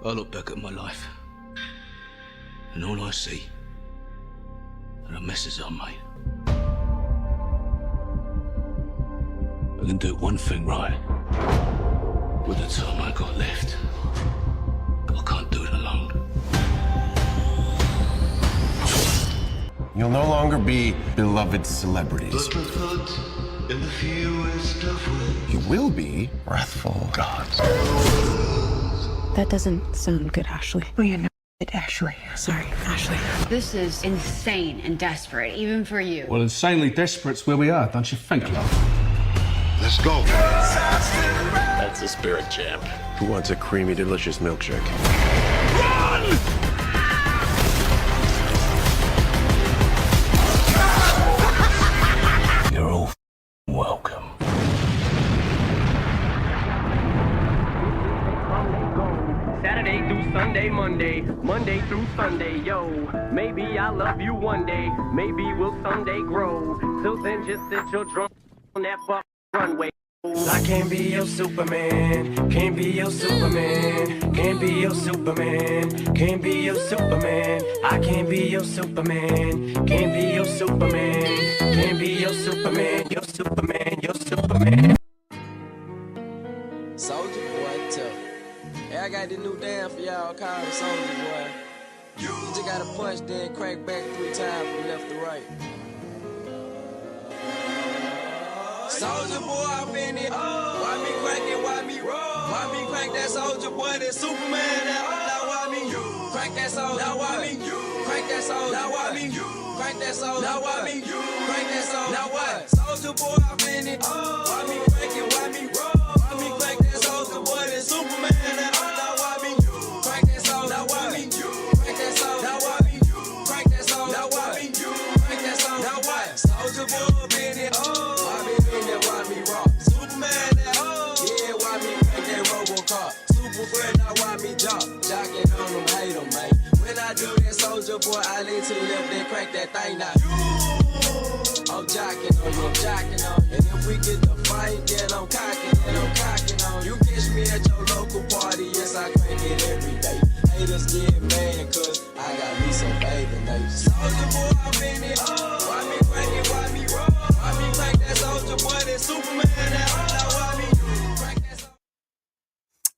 I look back at my life, and all I see are the messes I made. I can do one thing right with the time I got left. I can't do it alone. You'll no longer be beloved celebrities. But preferred in the fewest of ways. You will be wrathful gods. That doesn't sound good, Ashley. Well, you know it, Ashley. Sorry, Ashley. This is insane and desperate, even for you. Well, insanely desperate's where we are, don't you think, love? Let's go. That's a spirit champ. Who wants a creamy, delicious milkshake? You're all welcome. Saturday through Sunday, Monday through Sunday, yo. Maybe I'll love you one day, maybe we'll someday grow. Till then, just sit your drum on that fuck runway. I can't be your Superman, can't be your Superman, can't be your Superman, can't be your Superman. I can't be your Superman, can't be your Superman, can't be your Superman, your Superman, your Superman. Soldier Boy tough. Hey, I got this new dance for y'all called Soldier Boy. You just gotta punch, then crank back 3 times from left to right. Soldier Boy, I'm in it. Why me crank it? Why me roll? Why me crank that Soldier Boy? That Superman now. Now why me crank that Soldier? Now why me crank that Soldier? Now why me crank that Soldier? Now why me crank that Soldier? Now what? Soldier Boy, I'm in it. Why me crank it? Why me roll? Why me crank that Soldier Boy? That Superman now. Now why me crank that Soldier? Now why me crank that Soldier? Now why me crank that Soldier? Now why me crank that Soldier? Now what? Soldier Boy, I'm in it. Why me in it? Why me rock? Superman now. Yeah, why me crank that Robocar? Super friend, now why me jump? Jocking on them, hate them, man. When I do that Soldier Boy, I lean to the left, then crank that thing now. I'm jocking on you, I'm jocking on you. And if we get the fight, then I'm cocking on you. You catch me at your local party, yes, I crank it every day. Haters get mad, cause I got me some baby names. Soldier Boy, I'm in it. Why me crank it, why me roll? Why me crank that Soldier Boy, that Superman now? Now why me crank that Soldier?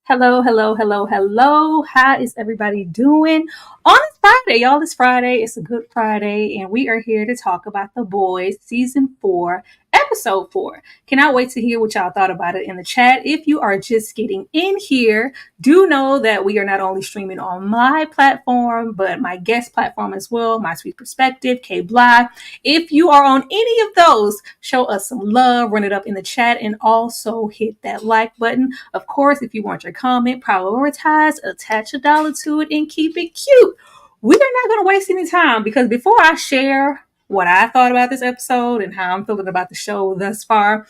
Hello. How is everybody doing? On this Friday, y'all, it's Friday. It's a good Friday, and we are here to talk about The Boys Season 4, Episode 4. Cannot wait to hear what y'all thought about it in the chat. If you are just getting in here, do know that we are not only streaming on my platform, but my guest platform as well, My Sweet Perspective, K-Bly. If you are on any of those, show us some love, run it up in the chat, and also hit that like button. Of course, if you want your comment, prioritize, attach $1 to it, and keep it cute. We are not going to waste any time, because before I share what I thought about this episode and how I'm feeling about the show thus far,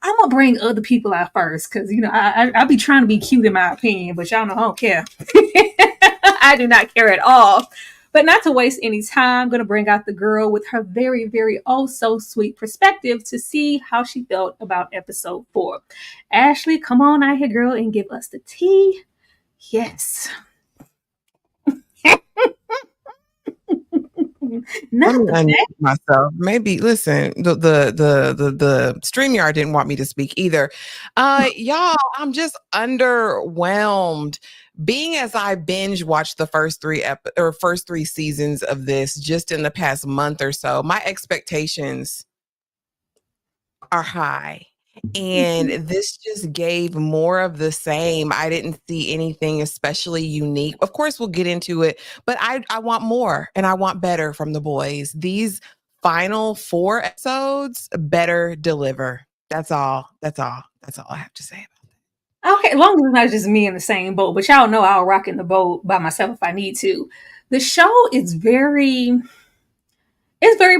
I'm going to bring other people out first, because, you know, I be trying to be cute in my opinion, but y'all know I don't care. I do not care at all. But not to waste any time, I'm going to bring out the girl with her very, very so sweet perspective to see how she felt about episode 4. Ashley, come on out here, girl, and give us the tea. Yes. Myself. Maybe listen, the StreamYard didn't want me to speak either. Y'all, I'm just underwhelmed. Being as I binge watched the first three seasons of this just in the past month or so, my expectations are high. And this just gave more of the same. I didn't see anything especially unique. Of course, we'll get into it, but I want more and I want better from the boys. These final 4 episodes better deliver. That's all I have to say about that. Okay, as long as it's not just me in the same boat, but y'all know I'll rock in the boat by myself if I need to. The show is very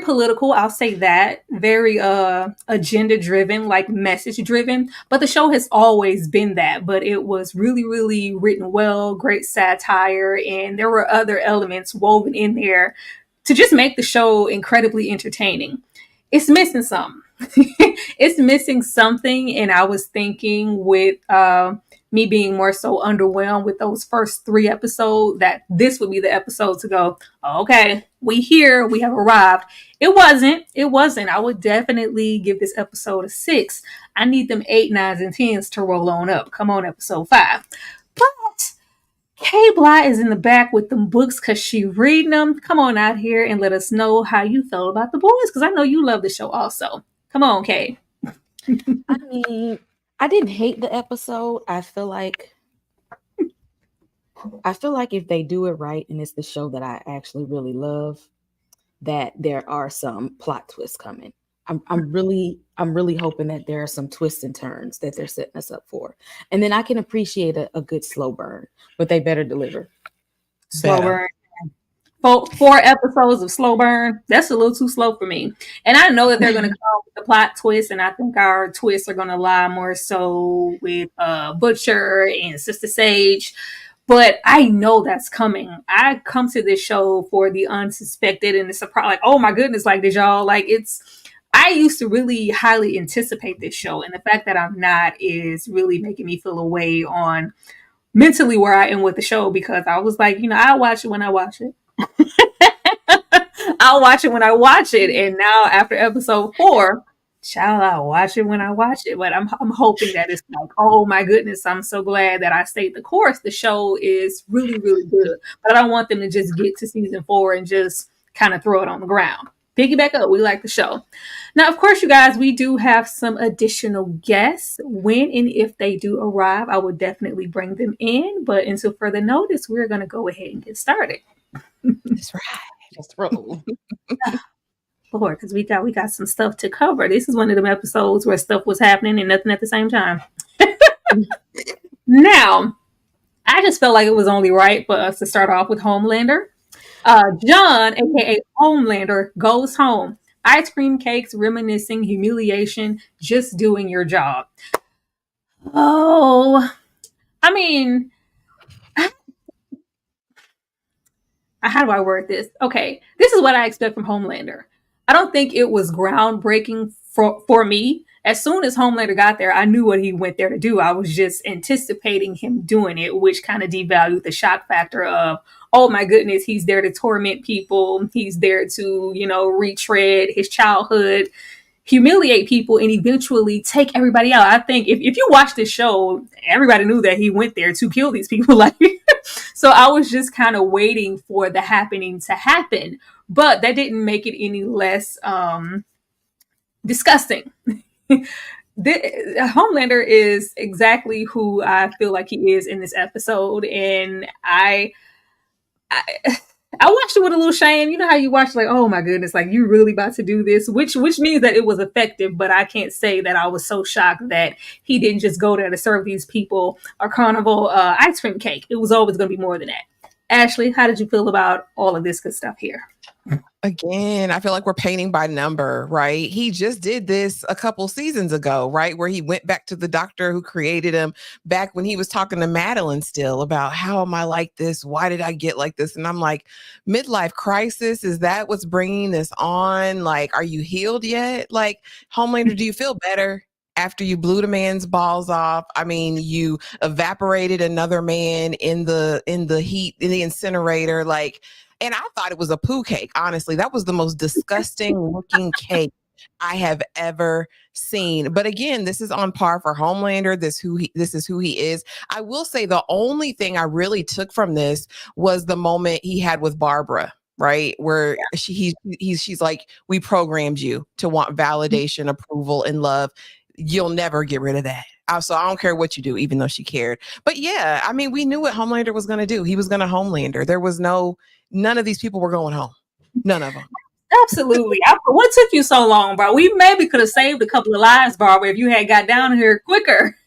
political, I'll say that. Very agenda driven, like message driven. But the show has always been that. But it was really, really written well, great satire, and there were other elements woven in there to just make the show incredibly entertaining. It's missing something. It's missing something, and I was thinking with me being more so underwhelmed with those first 3 episodes, that this would be the episode to go, okay, we here, we have arrived. It wasn't. I would definitely give this episode a 6. I need them 8, 9s, and 10s to roll on up. Come on, episode 5. But Kay Bly is in the back with them books because she reading them. Come on out here and let us know how you felt about The Boys, because I know you love the show also. Come on, Kay. I mean, I didn't hate the episode. I feel like if they do it right and it's the show that I actually really love, that there are some plot twists coming. I'm really hoping that there are some twists and turns that they're setting us up for. And then I can appreciate a good slow burn, but they better deliver. Slow burn. 4 episodes of slow burn. That's a little too slow for me. And I know that they're going to come with the plot twist, and I think our twists are going to lie more so with Butcher and Sister Sage. But I know that's coming. I come to this show for the unsuspected and the surprise. Like, oh my goodness, like, did y'all like it's. I used to really highly anticipate this show, and the fact that I'm not is really making me feel away on mentally where I am with the show, because I was like, I'll watch it when I watch it. I'll watch it when I watch it. And now after episode 4, child, I'll watch it when I watch it. But I'm hoping that it's like, oh my goodness, I'm so glad that I stayed the course. The show is really, really good. But I don't want them to just get to season 4 and just kind of throw it on the ground. Piggyback up. We like the show. Now, of course, you guys, we do have some additional guests. When and if they do arrive, I would definitely bring them in. But until further notice, we're going to go ahead and get started. That's right. Just roll. Lord, because we got some stuff to cover. This is one of them episodes where stuff was happening and nothing at the same time. Now, I just felt like it was only right for us to start off with Homelander. John, aka Homelander, goes home. Ice cream cakes, reminiscing, humiliation, just doing your job. Oh, I mean, how do I word this? Okay, this is what I expect from Homelander. I don't think it was groundbreaking for me. As soon as Homelander got there, I knew what he went there to do. I was just anticipating him doing it, which kind of devalued the shock factor of, oh my goodness, he's there to torment people. He's there to, retread his childhood, humiliate people, and eventually take everybody out. I think if you watch this show, everybody knew that he went there to kill these people. So I was just kind of waiting for the happening to happen, but that didn't make it any less disgusting. Homelander is exactly who I feel like he is in this episode, and I watched it with a little shame. You know how you watch like, oh my goodness, like you really about to do this, which means that it was effective, but I can't say that I was so shocked that he didn't just go there to serve these people a carnival ice cream cake. It was always going to be more than that. Ashley, how did you feel about all of this good stuff here? Again, I feel like we're painting by number, right? He just did this a couple seasons ago, right? Where he went back to the doctor who created him back when he was talking to Madeline still about how am I like this? Why did I get like this? And I'm like, midlife crisis, is that what's bringing this on? Like, are you healed yet? Like, Homelander, do you feel better after you blew the man's balls off? I mean, you evaporated another man in the heat, in the incinerator, like. And I thought it was a poo cake. Honestly, that was the most disgusting looking cake I have ever seen. But again, this is on par for Homelander. This is who he is. I will say the only thing I really took from this was the moment he had with Barbara, right? Where she's like, we programmed you to want validation, approval, and love. You'll never get rid of that. So I don't care what you do, even though she cared. But yeah, I mean, we knew what Homelander was going to do. He was going to Homelander. There was none of these people were going home. None of them. Absolutely. What took you so long, bro? We maybe could have saved a couple of lives, Barbara, if you had got down here quicker.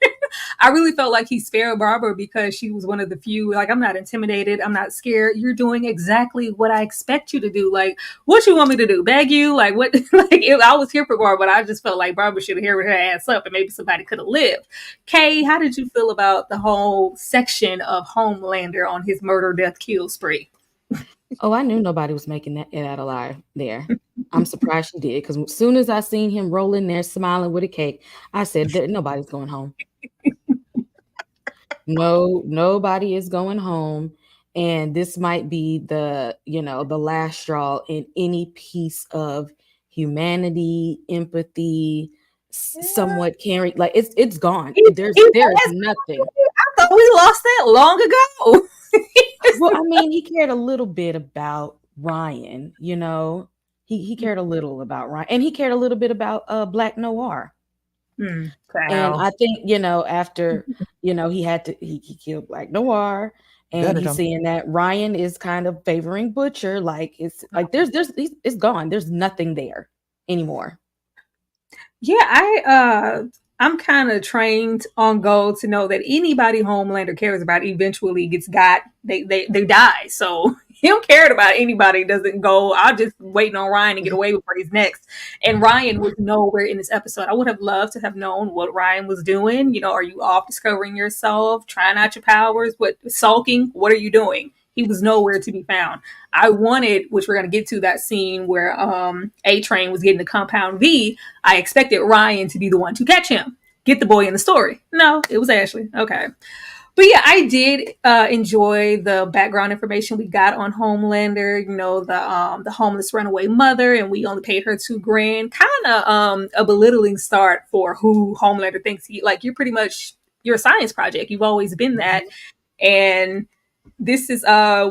I really felt like he spared Barbara because she was one of the few, like, I'm not intimidated. I'm not scared. You're doing exactly what I expect you to do. Like, what you want me to do? Beg you? Like, what? I was here for Barbara, but I just felt like Barbara should have held her ass up and maybe somebody could have lived. Kay, how did you feel about the whole section of Homelander on his murder, death, kill spree? Oh, I knew nobody was making that out alive there. I'm surprised she did, because as soon as I seen him rolling there smiling with a cake, I said, nobody's going home. No, nobody is going home. And this might be the, the last straw in any piece of humanity, empathy, somewhat caring. Like it's gone. There's nothing. I thought we lost that long ago. Well, I mean, he cared a little bit about Ryan, He cared a little about Ryan, and he cared a little bit about Black Noir. And I think, after, he had to, he killed Black Noir, and he's seeing that Ryan is kind of favoring Butcher. Like, it's like, it's gone. There's nothing there anymore. Yeah, I'm kind of trained on Gold to know that anybody Homelander cares about eventually gets got. They die. So he don't care about anybody doesn't go. I'm just waiting on Ryan to get away before he's next. And Ryan was nowhere in this episode. I would have loved to have known what Ryan was doing. Are you off discovering yourself, trying out your powers, sulking? What are you doing? He was nowhere to be found. I wanted, which we're going to get to, that scene where A-Train was getting the Compound V. I expected Ryan to be the one to catch him, get the boy in the story. No, it was Ashley. Okay. But yeah, I did enjoy the background information we got on Homelander. The homeless runaway mother, and we only paid her $2,000. Kind of a belittling start for who Homelander thinks you're pretty much your science project. You've always been that, and this is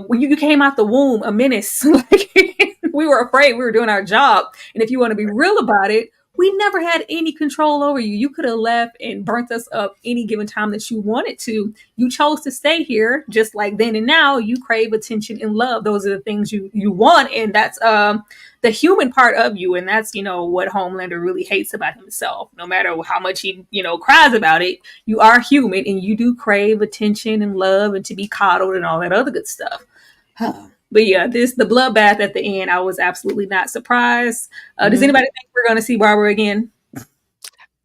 when you came out the womb a menace. Like, we were afraid we were doing our job. And if you want to be real about it, we never had any control over you. You could have left and burnt us up any given time that you wanted to. You chose to stay here, just like then and now. You crave attention and love. Those are the things you want, and that's the human part of you. And that's what Homelander really hates about himself. No matter how much he cries about it, you are human, and you do crave attention and love and to be coddled and all that other good stuff. But yeah, the bloodbath at the end, I was absolutely not surprised. Does anybody think we're going to see Barbara again?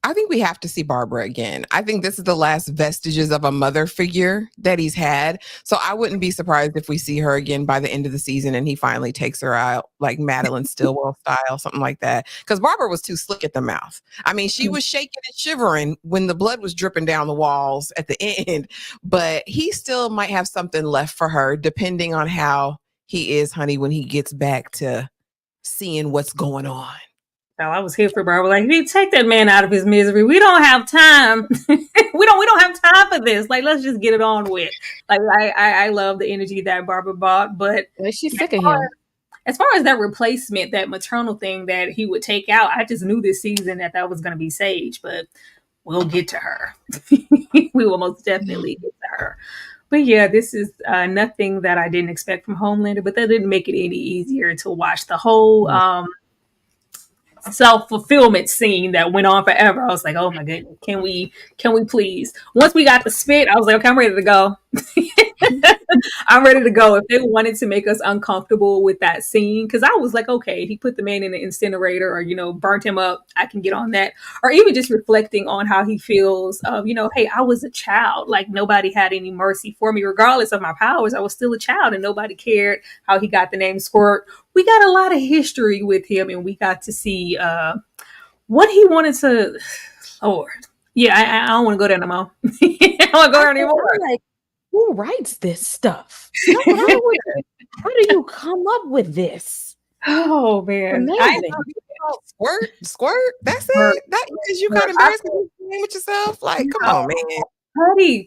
I think we have to see Barbara again. I think this is the last vestiges of a mother figure that he's had. So I wouldn't be surprised if we see her again by the end of the season and he finally takes her out like Madeline Stillwell style, something like that. Because Barbara was too slick at the mouth. I mean, she was shaking and shivering when the blood was dripping down the walls at the end, but he still might have something left for her depending on how he is, honey, when he gets back to seeing what's going on. So I was here for Barbara. Like, you take that man out of his misery. We don't have time. we don't have time for this. Like, let's just get it on with. Like, I love the energy that Barbara brought, but she's sick of him. As far as that replacement, that maternal thing that he would take out, I just knew this season that was going to be Sage, but we'll get to her. We will most definitely get to her. But yeah, this is nothing that I didn't expect from Homelander, but that didn't make it any easier to watch the whole self-fulfillment scene that went on forever. I was like, oh my goodness, can we please? Once we got the spit, I was like, okay, I'm ready to go. I'm ready to go. If they wanted to make us uncomfortable with that scene, because I was like, okay, he put the man in the incinerator or, burnt him up, I can get on that. Or even just reflecting on how he feels of, hey, I was a child. Like, nobody had any mercy for me. Regardless of my powers, I was still a child and nobody cared how he got the name Squirt. We got a lot of history with him, and we got to see what he wanted to. Lord, yeah, I don't want to go there no more. I don't want to go there anymore. Like, who writes this stuff? How do you come up with this? Oh man, Squirt. That's it. That is you kind of embarrassing with yourself. Like, come on, man.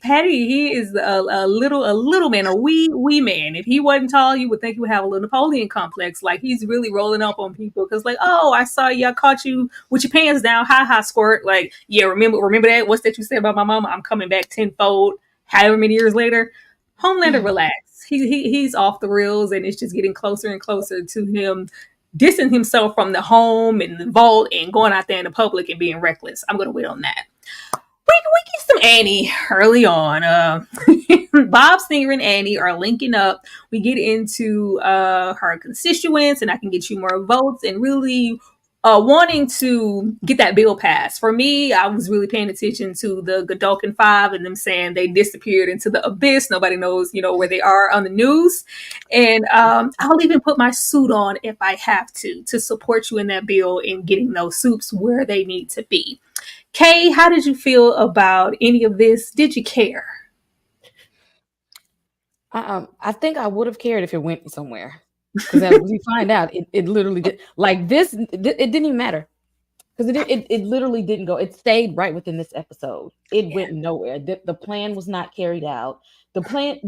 Patty, he is a little man, a wee man. If he wasn't tall, you would think he would have a little Napoleon complex. Like, he's really rolling up on people because, like, oh, I saw you, I caught you with your pants down, ha, Squirt. Like, yeah, remember that? What's that you said about my mama? I'm coming back tenfold. However many years later, Homelander, relax. He's off the rails, and it's just getting closer and closer to him dissing himself from the home and the vault and going out there in the public and being reckless. I'm gonna wait on that. We get some Annie early on. Bob Singer and Annie are linking up. We get into her constituents, and I can get you more votes, and really wanting to get that bill passed. For me, I was really paying attention to the Godolphin Five and them saying they disappeared into the abyss. Nobody knows, where they are on the news. And I'll even put my suit on if I have to support you in that bill and getting those soups where they need to be. Kay, how did you feel about any of this? Did you care? I think I would have cared if it went somewhere, because as we find out, it literally did. Like this, it didn't even matter, because it literally didn't go. It stayed right within this episode. It went nowhere. The plan was not carried out. The plan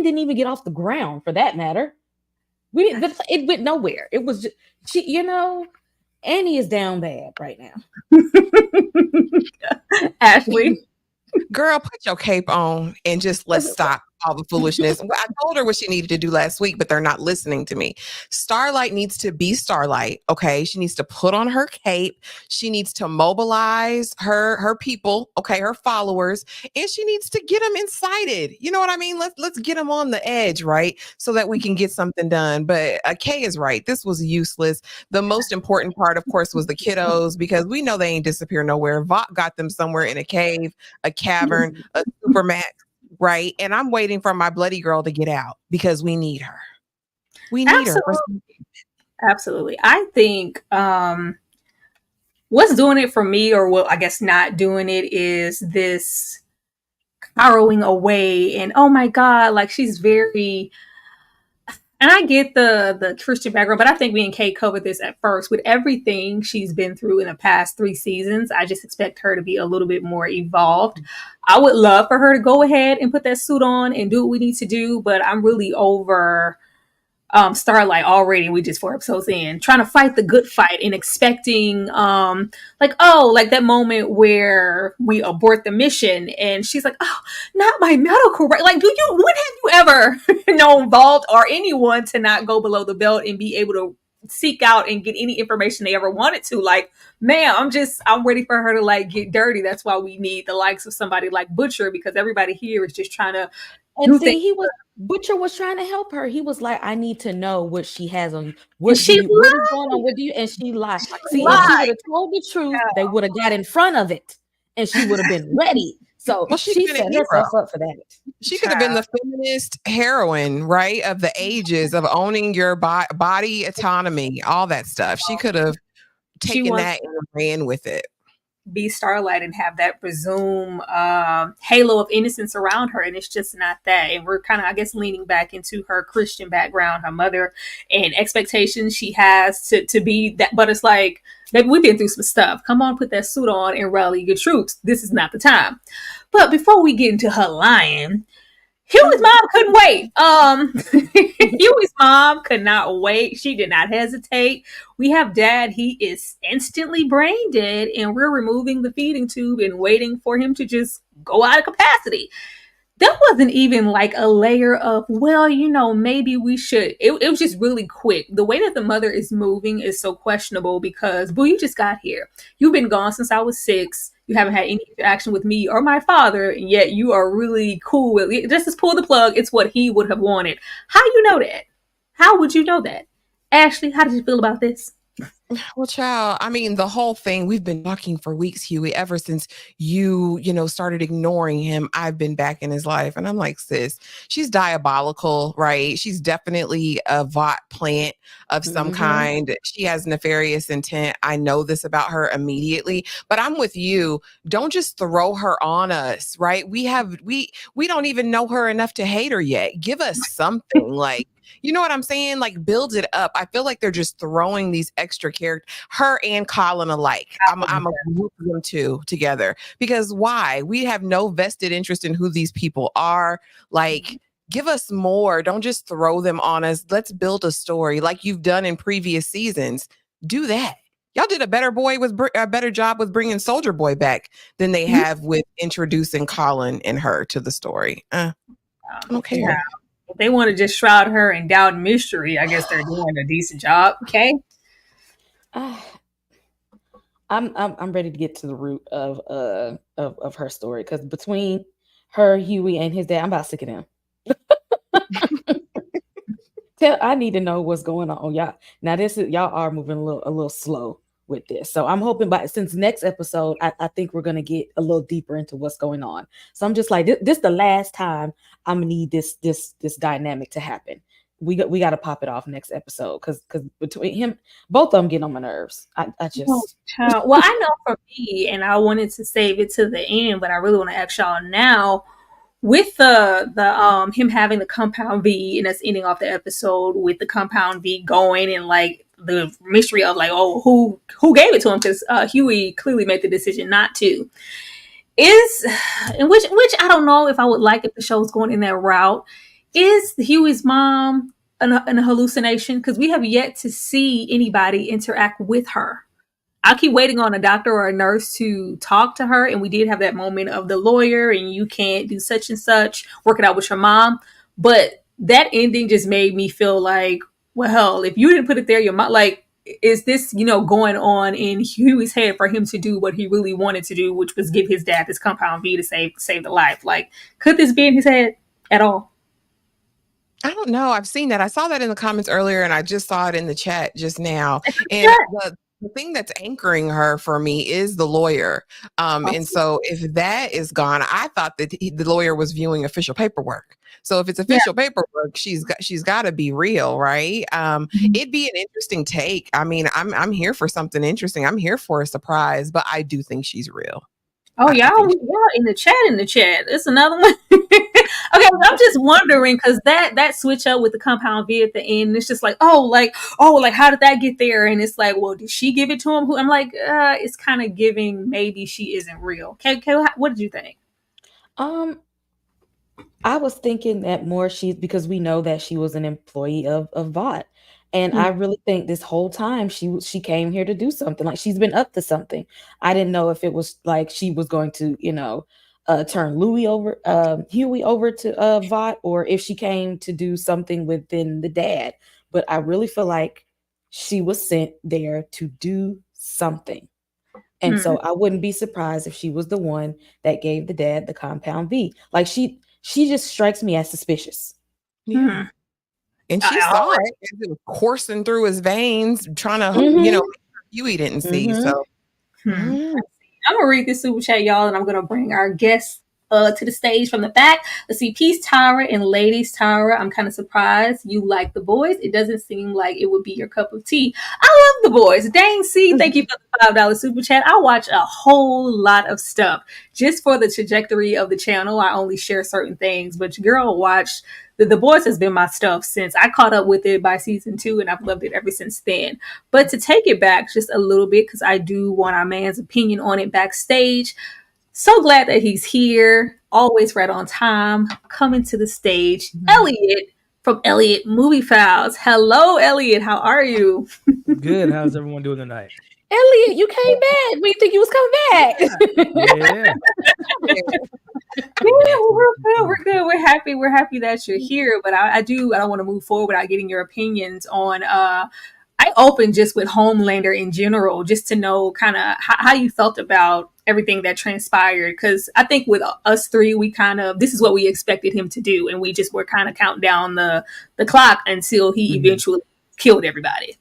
didn't even get off the ground, for that matter. It went nowhere. It was just Annie is down bad right now. Ashley. Girl, put your cape on and just let's stop all the foolishness. I told her what she needed to do last week, but they're not listening to me. Starlight needs to be Starlight, okay? She needs to put on her cape. She needs to mobilize her people, okay, her followers, and she needs to get them incited. You know what I mean? Let's get them on the edge, right? So that we can get something done. But Kay is right. This was useless. The most important part, of course, was the kiddos, because we know they ain't disappear nowhere. Vought got them somewhere in a cave, a cavern, a supermax, right? And I'm waiting for my bloody girl to get out because we need her. We need her. Absolutely. I think what's doing it for me, or what I guess not doing it, is this cowering away and oh my God, like she's very. And I get the Christian background, but I think me and Kate covered this at first. With everything she's been through in the past 3 seasons, I just expect her to be a little bit more evolved. I would love for her to go ahead and put that suit on and do what we need to do, but I'm really over Starlight already. We just 4 episodes in, trying to fight the good fight and expecting like that moment where we abort the mission and she's like, oh, not my medical right. Like, when have you ever known Vault or anyone to not go below the belt and be able to seek out and get any information they ever wanted to? Like, man, I'm ready for her to like get dirty. That's why we need the likes of somebody like Butcher, because everybody here is just trying to. And see, Butcher was trying to help her. He was like, I need to know what she has on. What is going on? What do you? And she lied. See, if she would have told the truth, they would have got in front of it, and she would have been ready. So she set herself up for that. She could have been the feminist heroine, right, of the ages, of owning your body autonomy, all that stuff. She could have taken that and ran with it. Be Starlight and have that presume halo of innocence around her, and it's just not that. And we're kind of, I guess, leaning back into her Christian background, her mother, and expectations she has to be that. But it's like, maybe we've been through some stuff. Come on, put that suit on and rally your troops. This is not the time. But before we get into her lying, Huey's mom couldn't wait. Huey's mom could not wait. She did not hesitate. We have Dad. He is instantly brain dead, and we're removing the feeding tube and waiting for him to just go out of capacity. That wasn't even like a layer of, well, maybe we should. It was just really quick. The way that the mother is moving is so questionable because, boo, you just got here. You've been gone since I was 6. You haven't had any interaction with me or my father, and yet you are really cool with it. Just pull the plug. It's what he would have wanted. How do you know that? How would you know that? Ashley, how did you feel about this? Well, child, I mean, the whole thing, we've been talking for weeks, Huey, ever since you started ignoring him. I've been back in his life. And I'm like, sis, she's diabolical, right? She's definitely a Vought plant of some kind. She has nefarious intent. I know this about her immediately, but I'm with you. Don't just throw her on us, right? We don't even know her enough to hate her yet. Give us something like, you know what I'm saying? Like, build it up. I feel like they're just throwing these extra characters, her and Colin alike. I'm a group them two together because why? We have no vested interest in who these people are. Like, give us more. Don't just throw them on us. Let's build a story like you've done in previous seasons. Do that. Y'all did a better job with bringing Soldier Boy back than they have with introducing Colin and her to the story. I don't care. Yeah. If they want to just shroud her in doubt and mystery, I guess they're doing a decent job. Okay. I'm ready to get to the root of her story, because between her, Huey, and his dad, I'm about sick of them. I need to know what's going on, y'all. Now y'all are moving a little slow with this, so I'm hoping since next episode, I think we're gonna get a little deeper into what's going on. So I'm just like, this the last time I'm gonna need this dynamic to happen. We got to pop it off next episode because between him, both of them get on my nerves. I just well, I know for me, and I wanted to save it to the end, but I really want to ask y'all now. with the him having the compound V and us ending off the episode with the compound V going and like the mystery of like, oh, who gave it to him, because Huey clearly made the decision not to, is in which I don't know if I would like if the show's going in that route. Is Huey's mom an hallucination? Because we have yet to see anybody interact with her. I keep waiting on a doctor or a nurse to talk to her, and we did have that moment of the lawyer and you can't do such and such, work it out with your mom. But that ending just made me feel like, well, hell, if you didn't put it there, your mom, like, is this, going on in Huey's head for him to do what he really wanted to do, which was give his dad this compound V to save the life? Like, could this be in his head at all? I don't know. I've seen that. I saw that in the comments earlier, and I just saw it in the chat just now. And the thing that's anchoring her for me is the lawyer. And so if that is gone, I thought that the lawyer was viewing official paperwork. So if it's official paperwork, she's got to be real, right? It'd be an interesting take. I mean, I'm here for something interesting. I'm here for a surprise, but I do think she's real. Oh, y'all in the chat. It's another one. Okay, I'm just wondering, because that switch up with the compound V at the end, it's just like, how did that get there? And it's like, well, did she give it to him? I'm like, it's kind of giving maybe she isn't real. Okay, what did you think? I was thinking that more because we know that she was an employee of Vought. And I really think this whole time she came here to do something. Like, she's been up to something. I didn't know if it was like she was going to, turn Huey over to Vought, or if she came to do something within the dad. But I really feel like she was sent there to do something. And so I wouldn't be surprised if she was the one that gave the dad the compound V. Like, she just strikes me as suspicious. Yeah. And she saw it as it was coursing through his veins, trying to, Huey didn't see. So I'm gonna read this super chat, y'all, and I'm gonna bring our guests to the stage from the back. Let's see, Peace Tara and Ladies Tara. I'm kind of surprised you like The Boys. It doesn't seem like it would be your cup of tea. I love The Boys. Dang C, thank you for the $5 super chat. I watch a whole lot of stuff just for the trajectory of the channel. I only share certain things, but your girl watched the Boys has been my stuff since I caught up with it by season 2, and I've loved it ever since then. But to take it back just a little bit, because I do want our man's opinion on it backstage. So glad that he's here, always right on time, coming to the stage. Elliot from Elliot Movie Files. Hello, Elliot. How are you? Good. How's everyone doing tonight? Elliot, you came back. We think you was coming back. Yeah, we're good. We're happy that you're here. But I don't want to move forward without getting your opinions on. I opened just with Homelander in general, just to know kind of how you felt about everything that transpired. Because I think with us three, this is what we expected him to do, and we just were kind of counting down the clock until he eventually killed everybody.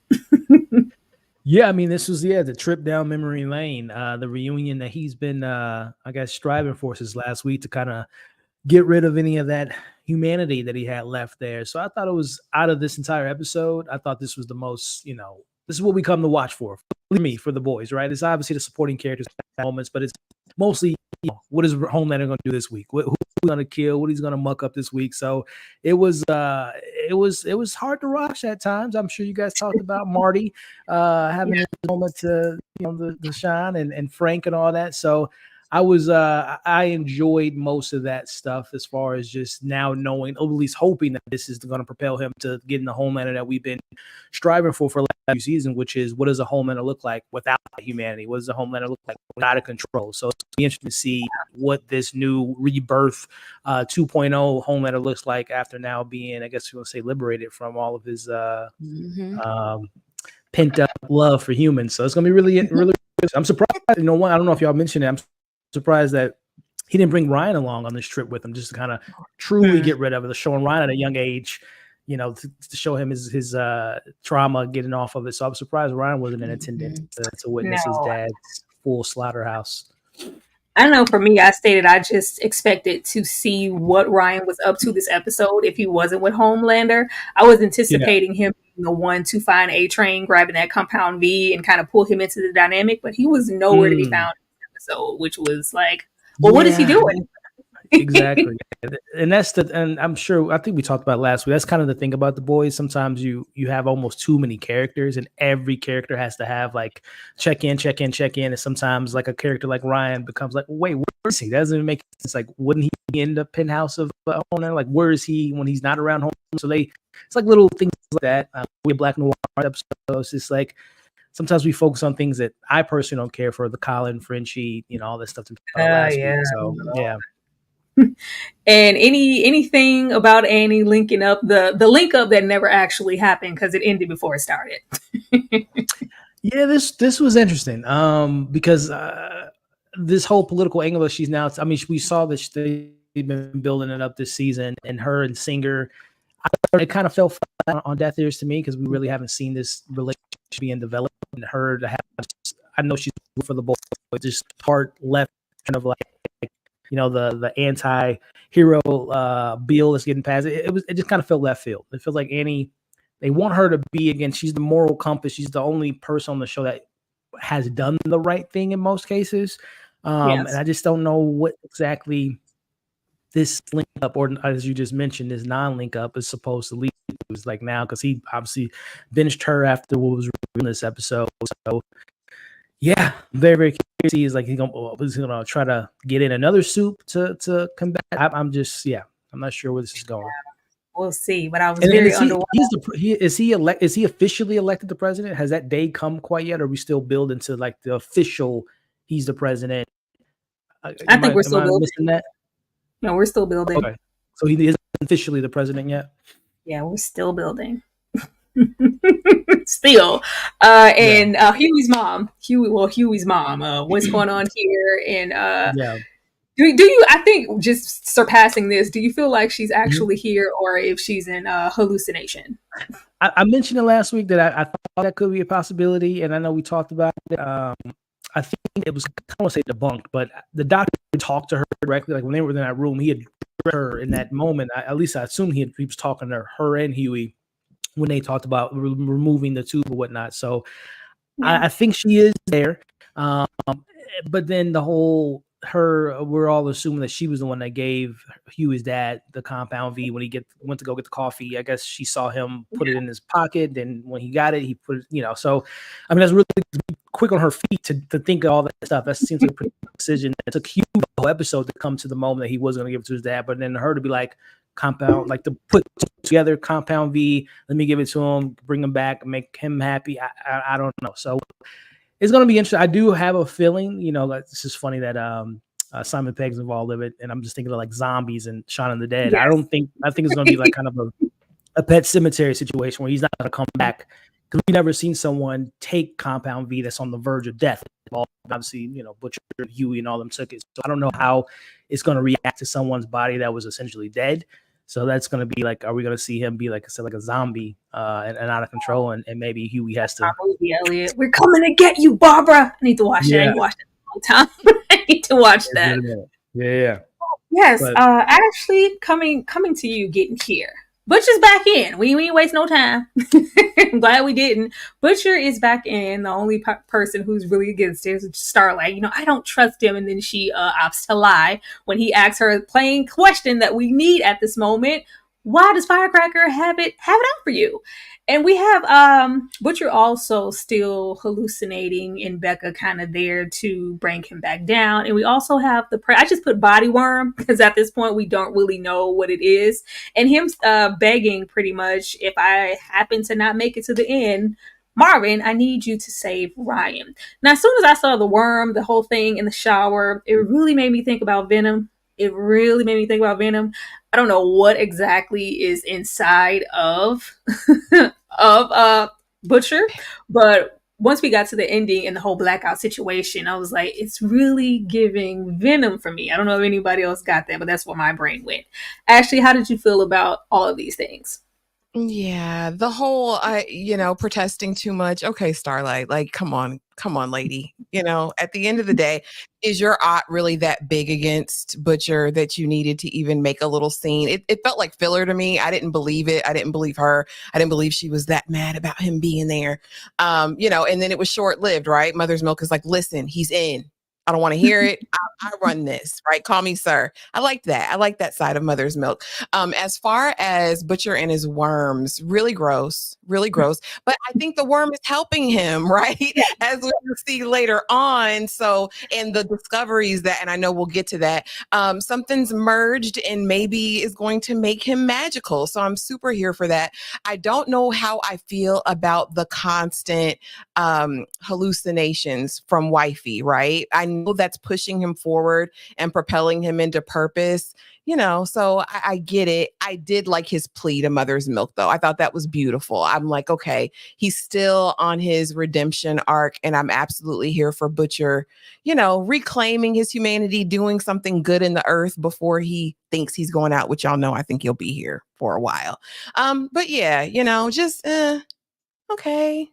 Yeah, I mean, this was the trip down memory lane, the reunion that he's been, I guess, striving for since last week to kind of get rid of any of that humanity that he had left there. So I thought it was, out of this entire episode, I thought this was the most, this is what we come to watch for me, for The Boys, right? It's obviously the supporting characters moments, but it's mostly, what is Homelander going to do this week? Who's going to kill? What he's going to muck up this week? So it was hard to watch at times. I'm sure you guys talked about Marty having a moment to, the shine and Frank and all that. So I enjoyed most of that stuff, as far as just now knowing, or at least hoping, that this is going to propel him to getting the Homelander that we've been striving for the last few seasons, which is, what does a Homelander look like without humanity? What does a Homelander look like out of control? So it's interesting to see what this new rebirth 2.0 Homelander looks like after now being, I guess you want to say, liberated from all of his pent up love for humans. So it's going to be really, really. I'm surprised. I don't know if y'all mentioned it. I'm surprised that he didn't bring Ryan along on this trip with him, just to kind of truly get rid of it, showing Ryan at a young age, to show him his trauma, getting off of it. So I'm surprised Ryan wasn't in attendance to witness his dad's full slaughterhouse. I don't know. For me, I stated I just expected to see what Ryan was up to this episode if he wasn't with Homelander. I was anticipating him being the one to find A-Train, grabbing that compound V, and kind of pull him into the dynamic, but he was nowhere to be found in this episode, which was like, well, what is he doing? Exactly. And I'm sure, I think we talked about it last week. That's kind of the thing about The Boys. Sometimes you have almost too many characters, and every character has to have like check in. And sometimes like a character like Ryan becomes like, wait, where is he? That doesn't even make sense. Like, wouldn't he be in the penthouse of owner? Like, where is he when he's not around home? So it's like little things like that. We Black Noir episodes. It's like, sometimes we focus on things that I personally don't care for, the Colin, Frenchie, all this stuff last week. So yeah. And anything about Annie linking up the link up that never actually happened because it ended before it started. Yeah, this was interesting. Because this whole political angle that she's now, I mean, we saw that they've been building it up this season, and her and Singer, it kind of fell flat on deaf ears to me because we really haven't seen this relationship being developed, and her to have, I know she's for the boy, but just part left kind of like, the anti-hero bill that's getting passed. It just kind of felt left field. It feels like Annie, they want her to be, again, she's the moral compass. She's the only person on the show that has done the right thing in most cases. And I just don't know what exactly this link up, or as you just mentioned, this non-link up is supposed to lead to, like now, because he obviously benched her after what was in this episode. So yeah, very, very curious. He's like, he's gonna try to get in another soup to combat. I'm not sure where this is going. We'll see. But I was very underwhelmed. Is he officially elected the president? Has that day come quite yet? Or are we still building to like the official? He's the president. I think we're still building. That? No, we're still building. Okay, so he isn't officially the president yet. Yeah, we're still building. Still. Huey's mom. What's going on here? And do you, I think, just surpassing this, do you feel like she's actually here, or if she's in hallucination? I mentioned it last week that I thought that could be a possibility, and I know we talked about it. I think it was, I don't want to say debunked, but the doctor talked to her directly. Like when they were in that room, he had her in that moment. At least I assume he was talking to her and Huey when they talked about removing the tube or whatnot. So I think she is there. But then we're all assuming that she was the one that gave Huey's dad the compound V when he went to go get the coffee. I guess she saw him put it in his pocket, and when he got it, he put it, so I mean, that's really quick on her feet to think of all that stuff. That seems like a pretty decision. It took Huey the whole episode to come to the moment that he was going to give it to his dad, but then her to be like, compound, like to put together compound V, let me give it to him, bring him back, make him happy. I don't know. So it's going to be interesting. I do have a feeling, it's just funny that Simon Pegg's involved in it, and I'm just thinking of like zombies and Shaun of the Dead. Yes. I think it's going to be like kind of a Pet Cemetery situation where he's not going to come back, because we've never seen someone take compound V that's on the verge of death. Obviously, Butcher, Huey, and all them took it. So I don't know how it's going to react to someone's body that was essentially dead. So that's going to be like, are we going to see him be like I said, like a zombie and out of control, and maybe Huey has to. Elliot, we're coming to get you, Barbara. I need to watch it. I ain't watched it in a long time. I need to watch that. Yeah. Yes, Ashley, coming to you, getting here. Butcher's back in. We ain't waste no time. I'm glad we didn't. Butcher is back in. The only person who's really against it is Starlight. I don't trust him. And then she opts to lie when he asks her a plain question that we need at this moment. Why does Firecracker have it out for you? And we have Butcher also still hallucinating, and Becca kind of there to bring him back down. And we also have I just put body worm because at this point we don't really know what it is. And him begging pretty much, if I happen to not make it to the end, Marvin, I need you to save Ryan. Now, as soon as I saw the worm, the whole thing in the shower, it really made me think about Venom. I don't know what exactly is inside of Butcher, but once we got to the ending and the whole blackout situation, I was like, it's really giving Venom for me. I don't know if anybody else got that, but that's where my brain went. Ashley, how did you feel about all of these things? Yeah, the whole, protesting too much. Okay, Starlight, like, come on, lady. At the end of the day, is your aunt really that big against Butcher that you needed to even make a little scene? It felt like filler to me. I didn't believe it. I didn't believe her. I didn't believe she was that mad about him being there. And then it was short-lived, right? Mother's Milk is like, listen, he's in. I don't want to hear it. I run this, right? Call me sir. I like that. I like that side of Mother's Milk. As far as Butcher and his worms, really gross, really gross. But I think the worm is helping him, right? As we will see later on. So, and the discoveries that, and I know we'll get to that, something's merged and maybe is going to make him magical. So I'm super here for that. I don't know how I feel about the constant hallucinations from wifey, right? I know that's pushing him forward and propelling him into purpose, so I get it. I did like his plea to Mother's Milk, though. I thought that was beautiful. I'm like, okay, he's still on his redemption arc, and I'm absolutely here for Butcher, reclaiming his humanity, doing something good in the earth before he thinks he's going out, which y'all know I think he'll be here for a while. But yeah, just okay.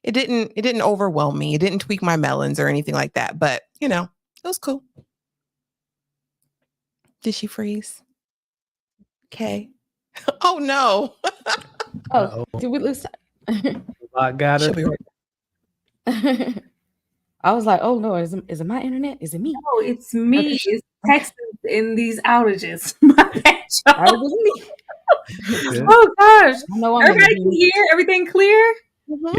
It didn't overwhelm me. It didn't tweak my melons or anything like that. But it was cool. Did she freeze? Okay. Oh no. Oh, did we lose? I got her. I was like, oh no, is it my internet? Is it me? No, it's me. Okay. It's Texas in these outages. Oh gosh. Everybody can hear? Everything clear? Mm-hmm.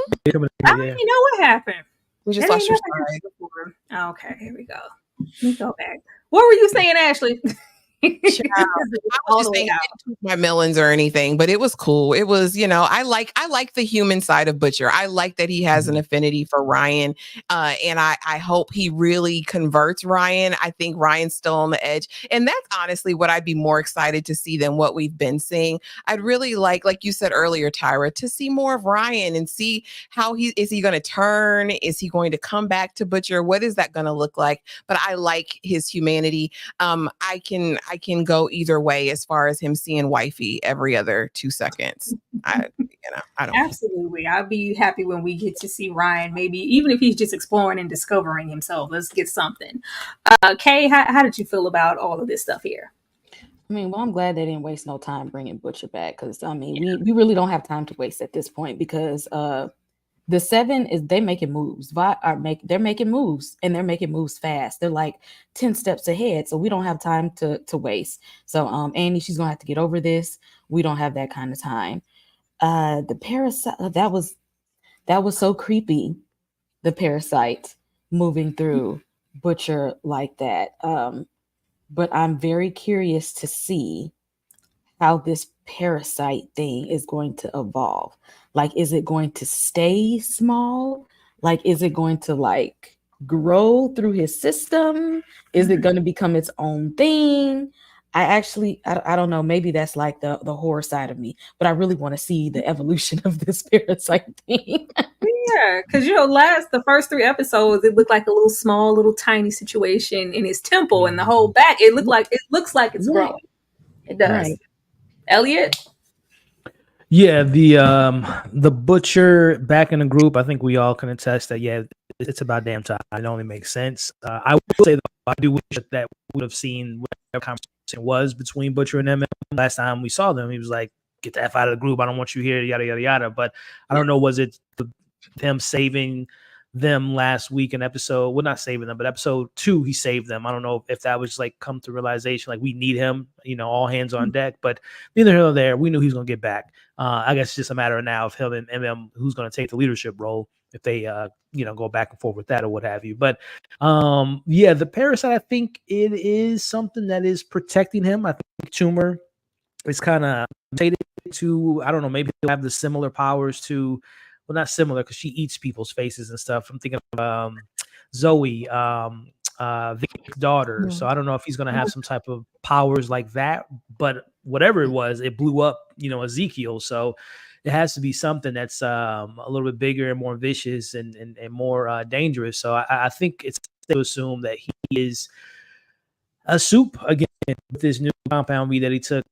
I don't even know what happened. We just That lost ain't your never slide. happened before. Okay, here we go. Let me go back. What were you saying, Ashley? I was just saying it didn't tweak my melons or anything, but it was cool. It was, I like the human side of Butcher. I like that he has an affinity for Ryan. And I hope he really converts Ryan. I think Ryan's still on the edge. And that's honestly what I'd be more excited to see than what we've been seeing. I'd really like you said earlier, Tyra, to see more of Ryan and see how is he going to turn? Is he going to come back to Butcher? What is that going to look like? But I like his humanity. I can go either way as far as him seeing wifey every other 2 seconds. I don't. Absolutely. I'll be happy when we get to see Ryan, maybe even if he's just exploring and discovering himself. Let's get something. Kay, how did you feel about all of this stuff here? I mean, well, I'm glad they didn't waste no time bringing Butcher back because, I mean, we really don't have time to waste at this point because the 7 is they making moves. They're making moves and they're making moves fast. They're like 10 steps ahead, so we don't have time to waste. So Annie, she's gonna have to get over this. We don't have that kind of time. The parasite that was so creepy. The parasite moving through Butcher like that. But I'm very curious to see how this parasite thing is going to evolve. Like, is it going to stay small? Like, is it going to grow through his system? Is it going to become its own thing? I don't know. Maybe that's like the horror side of me, but I really want to see the evolution of this parasite thing. Yeah, because the first 3 episodes, it looked like a little tiny situation in his temple, and the whole back. It looks like it's growing. It does. Right. Elliot? Yeah, the Butcher back in the group, I think we all can attest that, yeah, it's about damn time. It only makes sense. I will say, though, I do wish that we would have seen whatever conversation was between Butcher and them. Last time we saw them, he was like, get the F out of the group. I don't want you here, yada, yada, yada. But I don't know, was it them saving them last week in episode, well, not saving them, but episode 2, he saved them. I don't know if that was come to realization, we need him, all hands on deck, but neither here nor there, we knew he was going to get back. I guess it's just a matter of now of him and MM who's going to take the leadership role if they, go back and forth with that or what have you. But yeah, the parasite, I think it is something that is protecting him. I think Tumor is kind of to, I don't know, maybe he'll have the similar powers to, well, not similar because she eats people's faces and stuff. I'm thinking of Zoe, Vic's daughter. Mm-hmm. So I don't know if he's going to have some type of powers like that, but whatever it was, it blew up, Ezekiel. So it has to be something that's a little bit bigger and more vicious and more dangerous. So I think it's safe to assume that he is a soup again with this new compound V that he took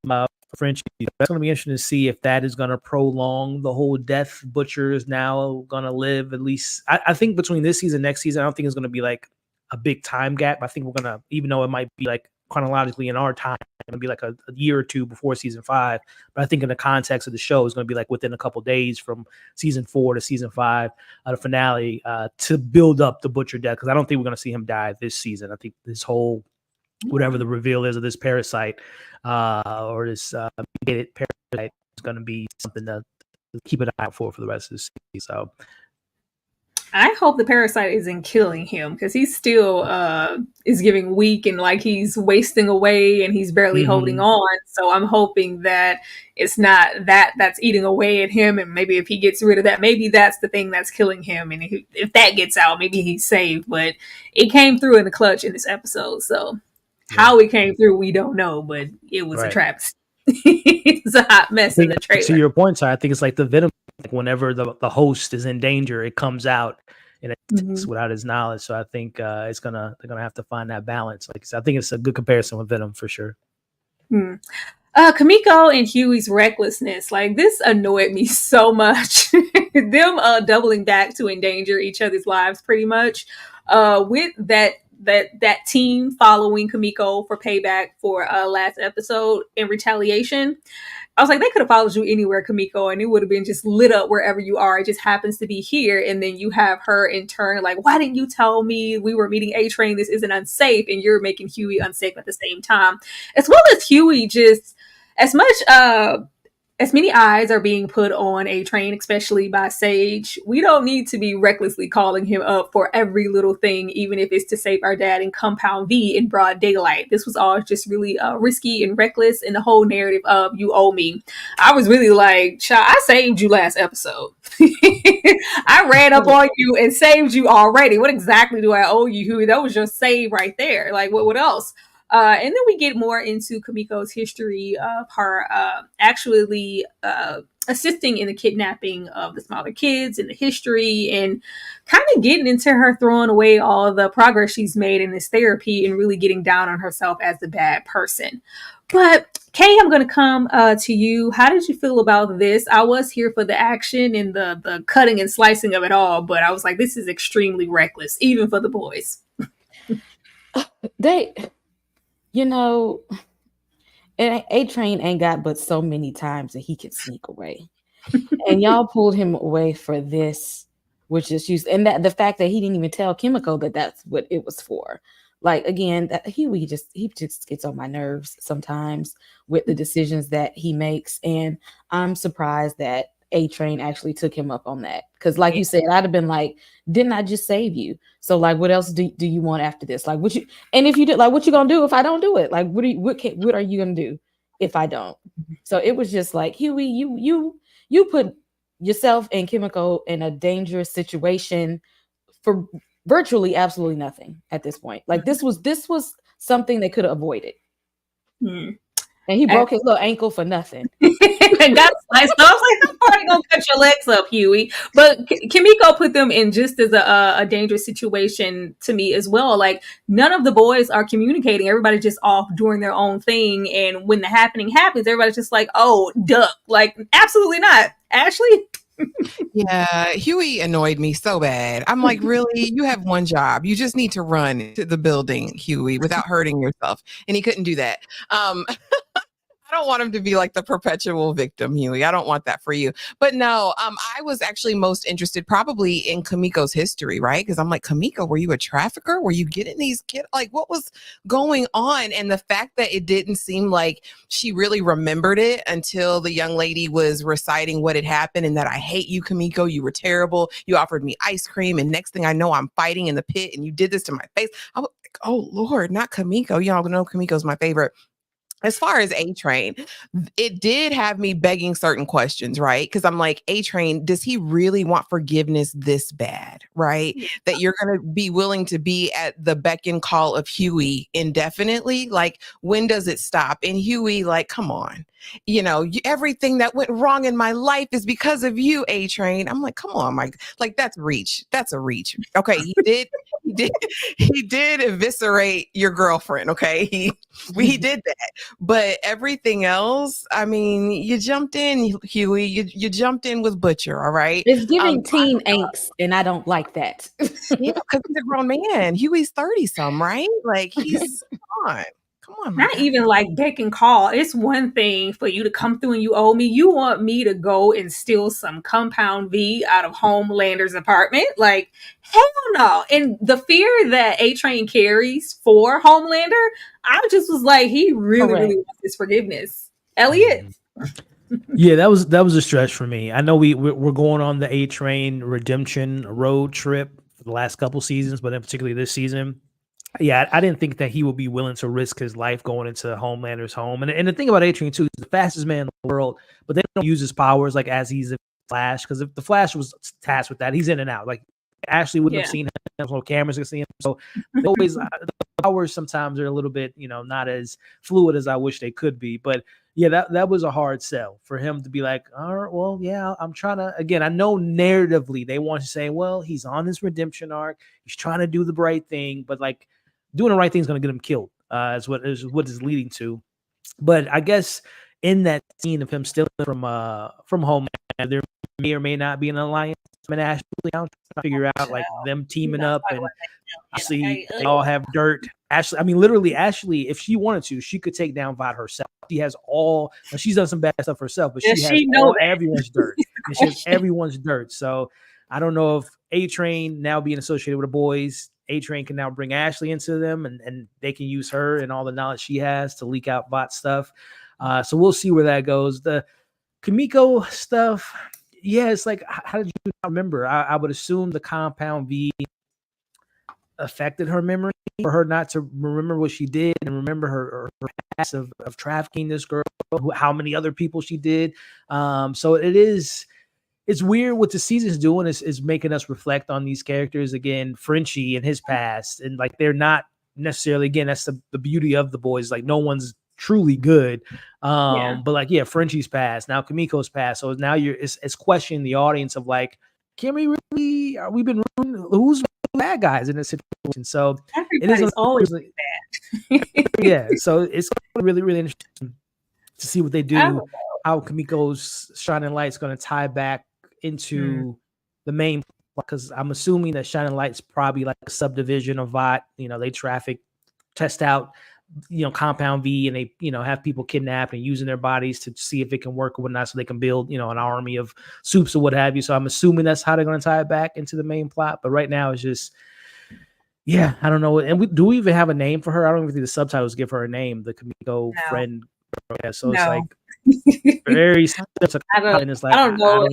from French. That's going to be interesting to see if that is going to prolong the whole death. Butcher is now going to live at least. I think between this season and next season, I don't think it's going to be like a big time gap. I think we're going to, even though it might be like chronologically in our time, it's going to be like a year or two before season 5. But I think in the context of the show, it's going to be like within a couple days from season 4 to season 5, the finale, to build up the Butcher death. Because I don't think we're going to see him die this season. I think this whole, whatever the reveal is of this parasite, or this mutated parasite, is going to be something to keep an eye out for the rest of the season. So I hope the parasite isn't killing him, because he still is giving weak and like he's wasting away and he's barely holding on. So I'm hoping that it's not that's eating away at him, and maybe if he gets rid of that, maybe that's the thing that's killing him. And if that gets out, maybe he's saved. But it came through in the clutch in this episode. So how it came through, we don't know, but it was a travesty. It's a hot mess in the trailer. To your point, I think it's like the Venom. Like whenever the host is in danger, it comes out and it's without his knowledge. So I think they're gonna have to find that balance. Like I think it's a good comparison with Venom for sure. Kimiko and Huey's recklessness, like this annoyed me so much. Them doubling back to endanger each other's lives pretty much. With that team following Kimiko for payback for last episode in retaliation. I was like, they could have followed you anywhere, Kimiko, and it would have been just lit up wherever you are. It just happens to be here. And then you have her in turn, like, why didn't you tell me we were meeting A-Train? This isn't unsafe. And you're making Huey unsafe at the same time. As well as Huey just, as many eyes are being put on A-Train, especially by Sage, we don't need to be recklessly calling him up for every little thing, even if it's to save our dad in Compound V in broad daylight. This was all just really risky and reckless, and the whole narrative of you owe me. I was really like, child, I saved you last episode. I ran up on you and saved you already. What exactly do I owe you, Huey? That was your save right there. Like, what else? And then we get more into Kimiko's history of her actually assisting in the kidnapping of the smaller kids and the history, and kind of getting into her throwing away all the progress she's made in this therapy and really getting down on herself as the bad person. But Kay, I'm going to come to you. How did you feel about this? I was here for the action and the cutting and slicing of it all, but I was like, this is extremely reckless, even for the boys. A-Train ain't got but so many times that he can sneak away. And y'all pulled him away for this, which is used. And that the fact that he didn't even tell Kimiko that that's what it was for. Like, again, that he just gets on my nerves sometimes with the decisions that he makes. And I'm surprised that A-Train actually took him up on that. Because like you said, I'd have been like, didn't I just save you? So like, what else do you want after this? Like, and if you did, like, what you gonna do if I don't do it? Like, what are you gonna do if I don't? So it was just like, Huey, you put yourself and Kimiko in a dangerous situation for virtually absolutely nothing at this point. Like this was something they could have avoided. And he broke his little ankle for nothing. And that's nice. So I was like, how are you gonna cut your legs up, Huey? But Kimiko put them in just as a dangerous situation to me as well. Like none of the boys are communicating. Everybody's just off doing their own thing. And when the happening happens, everybody's just like, oh, duck. Like, absolutely not. Ashley? Yeah, Huey annoyed me so bad. I'm like, really? You have one job. You just need to run to the building, Huey, without hurting yourself. And he couldn't do that. I don't want him to be like the perpetual victim, Huey. I don't want that for you. But no, I was actually most interested probably in Kimiko's history, right? Because I'm like, Kimiko, were you a trafficker? Were you getting these kids? Like, what was going on? And the fact that it didn't seem like she really remembered it until the young lady was reciting what had happened and that I hate you, Kimiko. You were terrible. You offered me ice cream. And next thing I know, I'm fighting in the pit and you did this to my face. I was like, oh, Lord, not Kimiko. Y'all know Kimiko's my favorite. As far as A-Train, it did have me begging certain questions, right? Because I'm like, A-Train, does he really want forgiveness this bad, right? That you're going to be willing to be at the beck and call of Huey indefinitely? Like, when does it stop? And Huey, like, come on. You know, everything that went wrong in my life is because of you, A-Train. I'm like, come on, Mike. Like, that's reach. That's a reach. Okay, he did eviscerate your girlfriend. Okay, he did that. But everything else, I mean, you jumped in, Huey. You jumped in with Butcher. All right, it's giving teen angst, and I don't like that. Yeah, because he's a grown man. Huey's 30-some, right? Like he's come Come on, my Not guy. even like beck and call. It's one thing for you to come through and you owe me. You want me to go and steal some compound V out of Homelander's apartment? Like, hell no. And the fear that A Train carries for Homelander, I just was like, he really, Correct. really wants his forgiveness. Elliot. Yeah, that was a stretch for me. I know we're going on the A Train redemption road trip for the last couple seasons, but in particularly this season. Yeah, I didn't think that he would be willing to risk his life going into Homelander's home. And the thing about A Train too, he's the fastest man in the world, but they don't use his powers like as he's a Flash, because if the Flash was tasked with that, he's in and out. Like Ashley wouldn't have seen him, no cameras could see him. So they always the powers sometimes are a little bit, not as fluid as I wish they could be. But yeah, that was a hard sell for him to be like, all right, well, yeah, I'm trying to, again, I know narratively they want to say, well, he's on his redemption arc, he's trying to do the right thing, but like doing the right thing is going to get him killed, is what is leading to. But I guess in that scene of him stealing from home, there may or may not be an alliance. And Ashley, I'm trying to figure out like them teaming up, and obviously they all have dirt. Ashley, I mean, literally, Ashley, if she wanted to, she could take down Vought herself. She has all. Now, she's done some bad stuff herself, but she has everyone's dirt. And she has everyone's dirt. So I don't know if A Train now being associated with the boys, A Train can now bring Ashley into them, and they can use her and all the knowledge she has to leak out Vought stuff. So we'll see where that goes. The Kimiko stuff, yeah, it's like, how did you not remember? I would assume the compound V affected her memory for her not to remember what she did and remember her past of trafficking this girl, how many other people she did. So it's weird what the season's doing is making us reflect on these characters again, Frenchie and his past, and like they're not necessarily, again, that's the beauty of the boys, like no one's truly good, but like, yeah, Frenchie's past, now Kimiko's past, so now it's questioning the audience of like, can we really, are we been ruining, who's bad guys in this situation? So everybody's always bad. Yeah, so it's really, really interesting to see what they do, how Kimiko's Shining Light's going to tie back into the main, because I'm assuming that Shining Light's probably like a subdivision of Vought. They traffic, test out, compound V, and they, have people kidnapped and using their bodies to see if it can work or whatnot, so they can build, an army of soups or what have you. So I'm assuming that's how they're going to tie it back into the main plot. But right now it's just, yeah, I don't know. And do we even have a name for her? I don't even think the subtitles give her a name, the Kimiko friend. Yeah, so it's like very. I don't know.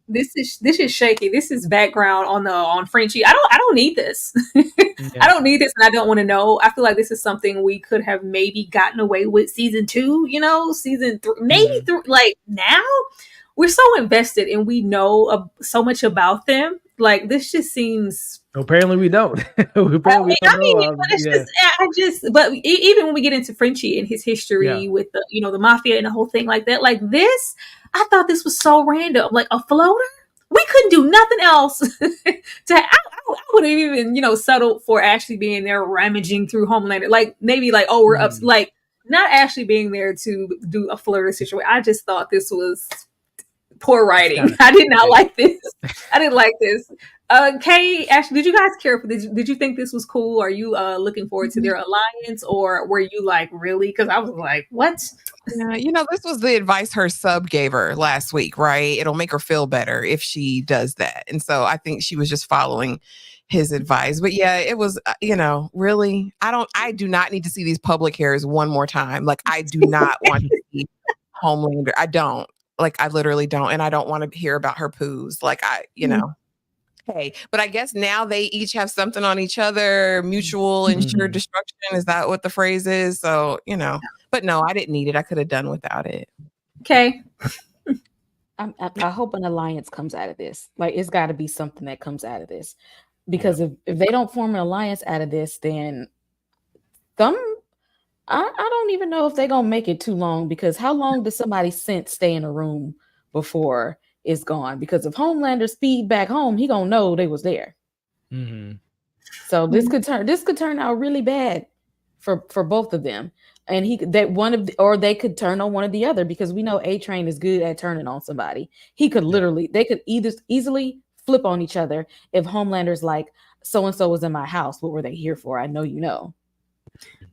This is shaky. This is background on Frenchie. I don't need this. I don't need this, and I don't want to know. I feel like this is something we could have maybe gotten away with season 2. Season 3, maybe like now we're so invested and we know so much about them. Like this just seems. Apparently we don't. Even when we get into Frenchie and his history with the the mafia and the whole thing like that, like this, I thought this was so random. Like a floater, we couldn't do nothing else. I would have even settled for Ashley being there rummaging through Homelander. Like maybe like we're up, like not Ashley being there to do a flirty situation. I just thought this was poor writing. I did not like this. I didn't like this. Kay, Ashley, did you guys care for this? Did you think this was cool? Are you looking forward to their alliance, or were you like, really? Because I was like, what? Yeah, this was the advice her sub gave her last week, right? It'll make her feel better if she does that. And so I think she was just following his advice. But yeah, it was, really, I do not need to see these public hairs one more time. Like, I do not want to see Homelander. I don't. Like, I literally don't. And I don't want to hear about her poos. Like, Hey, but I guess now they each have something on each other, mutual insured destruction. Is that what the phrase is? So, but no, I didn't need it. I could have done without it. Okay. I hope an alliance comes out of this. Like, it's got to be something that comes out of this, because if they don't form an alliance out of this, then I don't even know if they're going to make it too long, because how long does somebody stay in a room before it's gone? Because if Homelander speed back home, he gonna know they was there. So this could turn out really bad for both of them, and they could turn on one or the other, because we know A Train is good at turning on somebody. They could either easily flip on each other if Homelander's like, so and so was in my house. What were they here for? I know you know.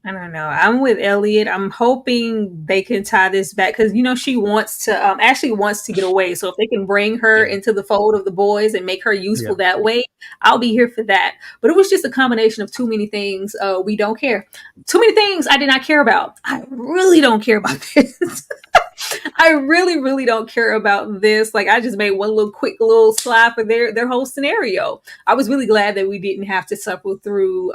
I don't know. I'm with Elliot. I'm hoping they can tie this back because she wants to actually wants to get away. So if they can bring her into the fold of the boys and make her useful that way, I'll be here for that. But it was just a combination of too many things. We don't care. Too many things I did not care about. I really don't care about this. I really, really don't care about this. Like, I just made one quick little slide for their whole scenario. I was really glad that we didn't have to suffer through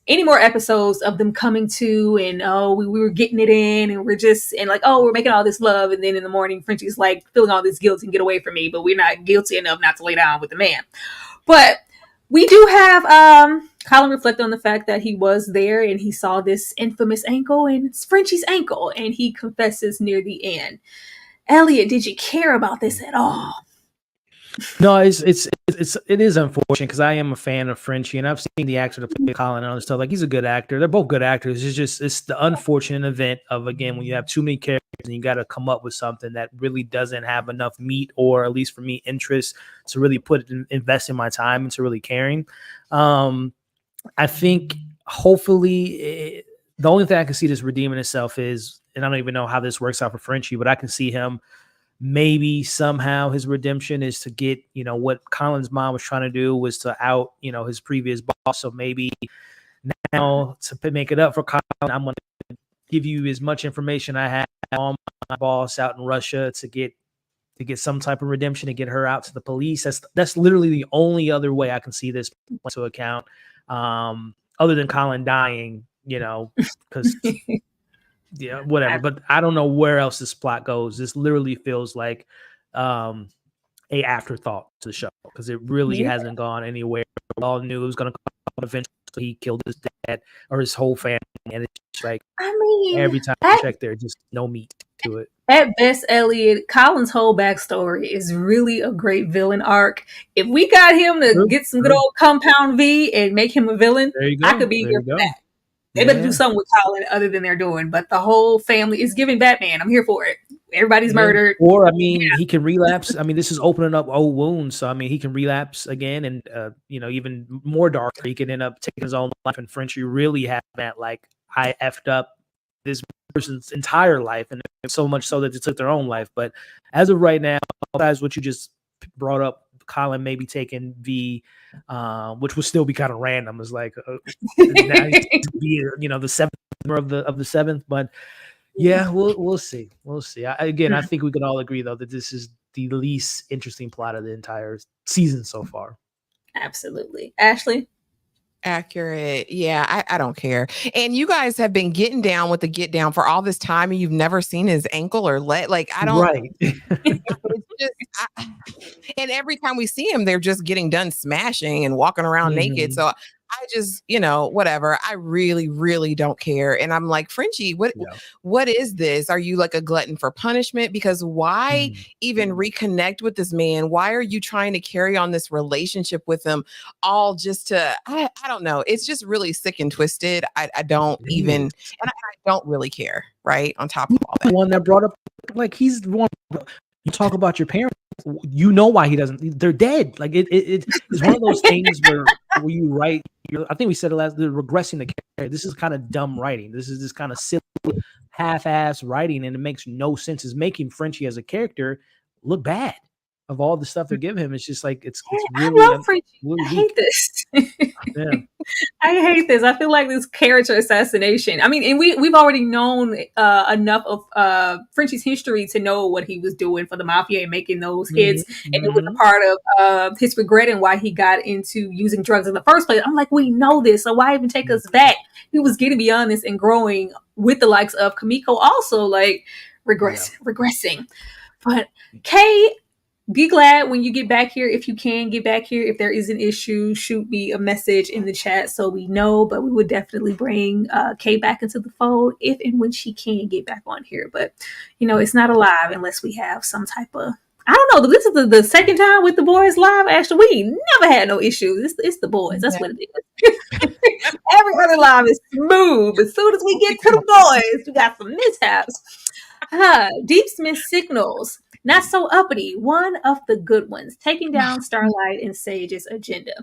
any more episodes of them coming to and we were getting it in and we're making all this love, and then in the morning Frenchie's like feeling all this guilt and get away from me, but we're not guilty enough not to lay down with the man. But we do have Colin reflect on the fact that he was there and he saw this infamous ankle, and it's Frenchie's ankle, and he confesses near the end. Elliot, did you care about this at all? No, it is unfortunate because I am a fan of Frenchie, and I've seen the actor to play Colin and other stuff. Like, he's a good actor. They're both good actors. It's the unfortunate event of, again, when you have too many characters and you got to come up with something that really doesn't have enough meat, or at least for me, interest to really invest in my time into really caring. I think hopefully the only thing I can see this redeeming itself is, and I don't even know how this works out for Frenchie, but I can see him. Maybe somehow his redemption is to get, what Colin's mom was trying to do was to out, his previous boss. So maybe now to make it up for Colin, I'm going to give you as much information I have on my boss out in Russia to get some type of redemption, to get her out to the police. That's literally the only other way I can see this to account, other than Colin dying, because yeah, whatever. But I don't know where else this plot goes. This literally feels like a afterthought to the show, because it really hasn't gone anywhere. We all knew it was going to come eventually. He killed his dad or his whole family, and it's just like, every time you check, there's just no meat to it. At best, Elliot, Colin's whole backstory is really a great villain arc. If we got him to get some good old Compound V and make him a villain, I could be here for that. They better do something with Colin other than they're doing. But the whole family is giving Batman. I'm here for it. Everybody's murdered. Or, he can relapse. This is opening up old wounds. So, he can relapse again and, even more dark. He can end up taking his own life. And Frenchie really had that, like, I effed up this person's entire life. And so much so that they took their own life. But as of right now, besides what you just brought up, Colin maybe taking V, which would still be kind of random. It's like now be, the seventh of the seventh, but yeah, we'll see. I think we can all agree though that this is the least interesting plot of the entire season so far. Absolutely, Ashley. Accurate. Yeah, I don't care. And you guys have been getting down with the get down for all this time, and you've never seen his ankle or leg. Like, I don't. Right. It's just, and every time we see him, they're just getting done smashing and walking around naked. So I just, whatever. I really, really don't care. And I'm like, Frenchie, what is this? Are you like a glutton for punishment? Because why even reconnect with this man? Why are you trying to carry on this relationship with him all just to, I don't know. It's just really sick and twisted. I don't even, and I don't really care. Right. On top of all that. The one that brought up, like, he's the one, you talk about your parents, why he doesn't, they're dead. Like it's one of those things where you write, I think we said it last, they're regressing the character. This is kind of dumb writing. This is this kind of silly, half-ass writing, and it makes no sense. It's making Frenchie as a character look bad. Of all the stuff they give him, it's just like it's really. I love Frenchie. I hate this. Yeah. I hate this. I feel like this character assassination. And we've already known enough of Frenchie's history to know what he was doing for the mafia and making those hits, and it was a part of his regret and why he got into using drugs in the first place. I'm like, we know this, so why even take us back? He was getting beyond this and growing with the likes of Kamiko, also like regressing. But Kay, be glad when you get back here. If you can get back here, if there is an issue, shoot me a message in the chat so we know. But we would definitely bring Kay back into the fold if and when she can get back on here. But it's not alive unless we have some type of, I don't know. This is the second time with the boys live. Actually, we never had no issues. It's the boys. That's what it is. Every other live is smooth. As soon as we get to the boys, we got some mishaps. Deep Smith signals Not so uppity, one of the good ones, taking down Starlight and Sage's agenda.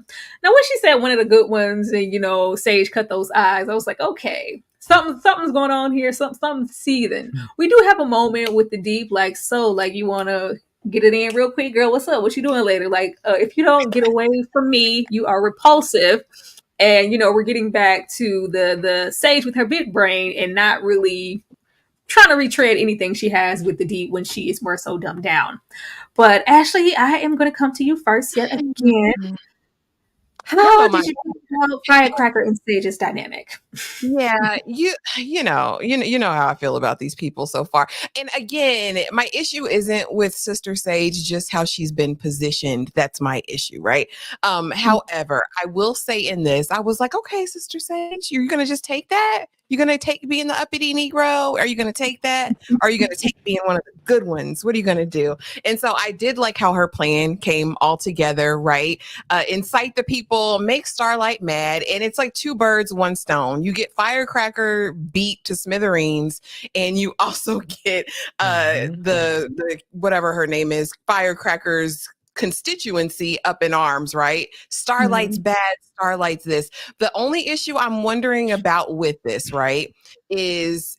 Now, when she said one of the good ones, and Sage cut those eyes, I was like, okay, something's going on here, something's seething. We do have a moment with the Deep, like, so, like, you want to get it in real quick, girl? What's up? What you doing later? Like, if you don't get away from me, you are repulsive. And we're getting back to the Sage with her big brain and not really trying to retread anything she has with the Deep when she is more so dumbed down. But Ashley, I am going to come to you first yet again. How did you feel about Firecracker and Sage's dynamic? Yeah, you know how I feel about these people so far. And again, my issue isn't with Sister Sage, just how she's been positioned. That's my issue, right? However, I will say in this, I was like, okay, Sister Sage, you're gonna just take that? You're gonna take being the uppity Negro? Are you gonna take that? Or are you gonna take being one of the good ones? What are you gonna do? And so I did like how her plan came all together, right? Incite the people, make Starlight mad, and it's like two birds, one stone. You get Firecracker beat to smithereens, and you also get the whatever her name is, Firecracker's constituency up in arms, right? Starlight's bad, Starlight's this. The only issue I'm wondering about with this, right, is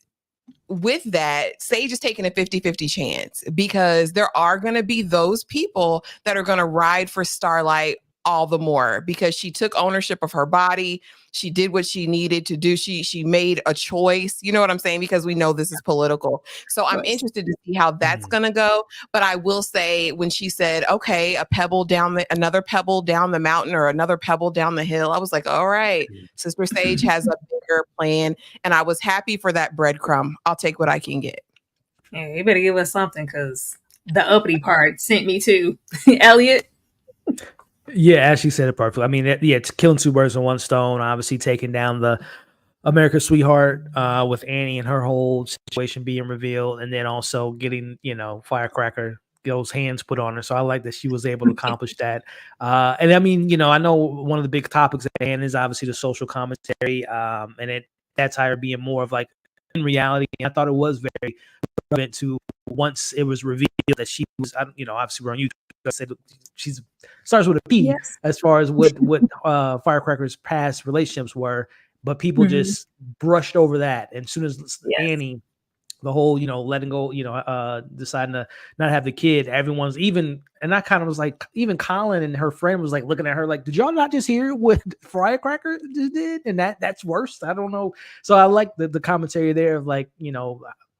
with that, Sage is taking a 50-50 chance because there are going to be those people that are going to ride for Starlight all the more because she took ownership of her body. She did what she needed to do. She made a choice. You know what I'm saying? Because we know this is political. So I'm interested to see how that's going to go. But I will say when she said, okay, another pebble down the mountain or another pebble down the hill, I was like, all right, Sister Sage has a bigger plan. And I was happy for that breadcrumb. I'll take what I can get. Yeah, you better give us something because the uppity part sent me to Elliot. Yeah, as she said it perfectly. I mean, it's killing two birds with one stone. Obviously, taking down the America's sweetheart with Annie and her whole situation being revealed, and then also getting Firecracker those hands put on her. So I like that she was able to accomplish that. And I mean, I know one of the big topics at hand is obviously the social commentary, and that's her being more of like in reality. I thought it was very relevant to once it was revealed that she was, obviously we're on YouTube. I said she's starts with a P as far as what Firecracker's past relationships were, but people just brushed over that. And as soon as Annie, the whole letting go, deciding to not have the kid, everyone's and I kind of was like, even Colin and her friend was like looking at her like, did y'all not just hear what Firecracker did? And that's worse. I don't know. So I like the commentary there of like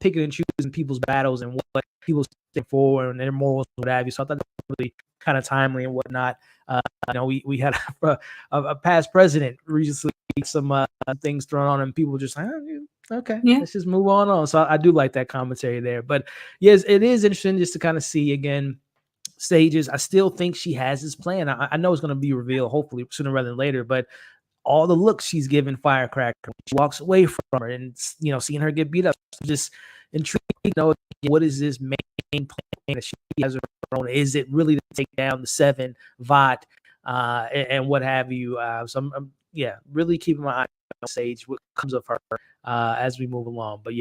picking and choosing people's battles and what people stand for and their morals and what have you. So I thought that was really kind of timely and whatnot. We had a past president recently, some things thrown on him. People were just like, okay, let's just move on. So I do like that commentary there. But yes, it is interesting just to kind of see again stages. I still think she has this plan. I know it's going to be revealed hopefully sooner rather than later, but all the looks she's giving Firecracker, she walks away from her and seeing her get beat up, just intrigued to know what is this main plan that she has her own. Is it really to take down the 7 Vought and what have you? So I'm really keeping my eye on Sage, what comes of her as we move along. But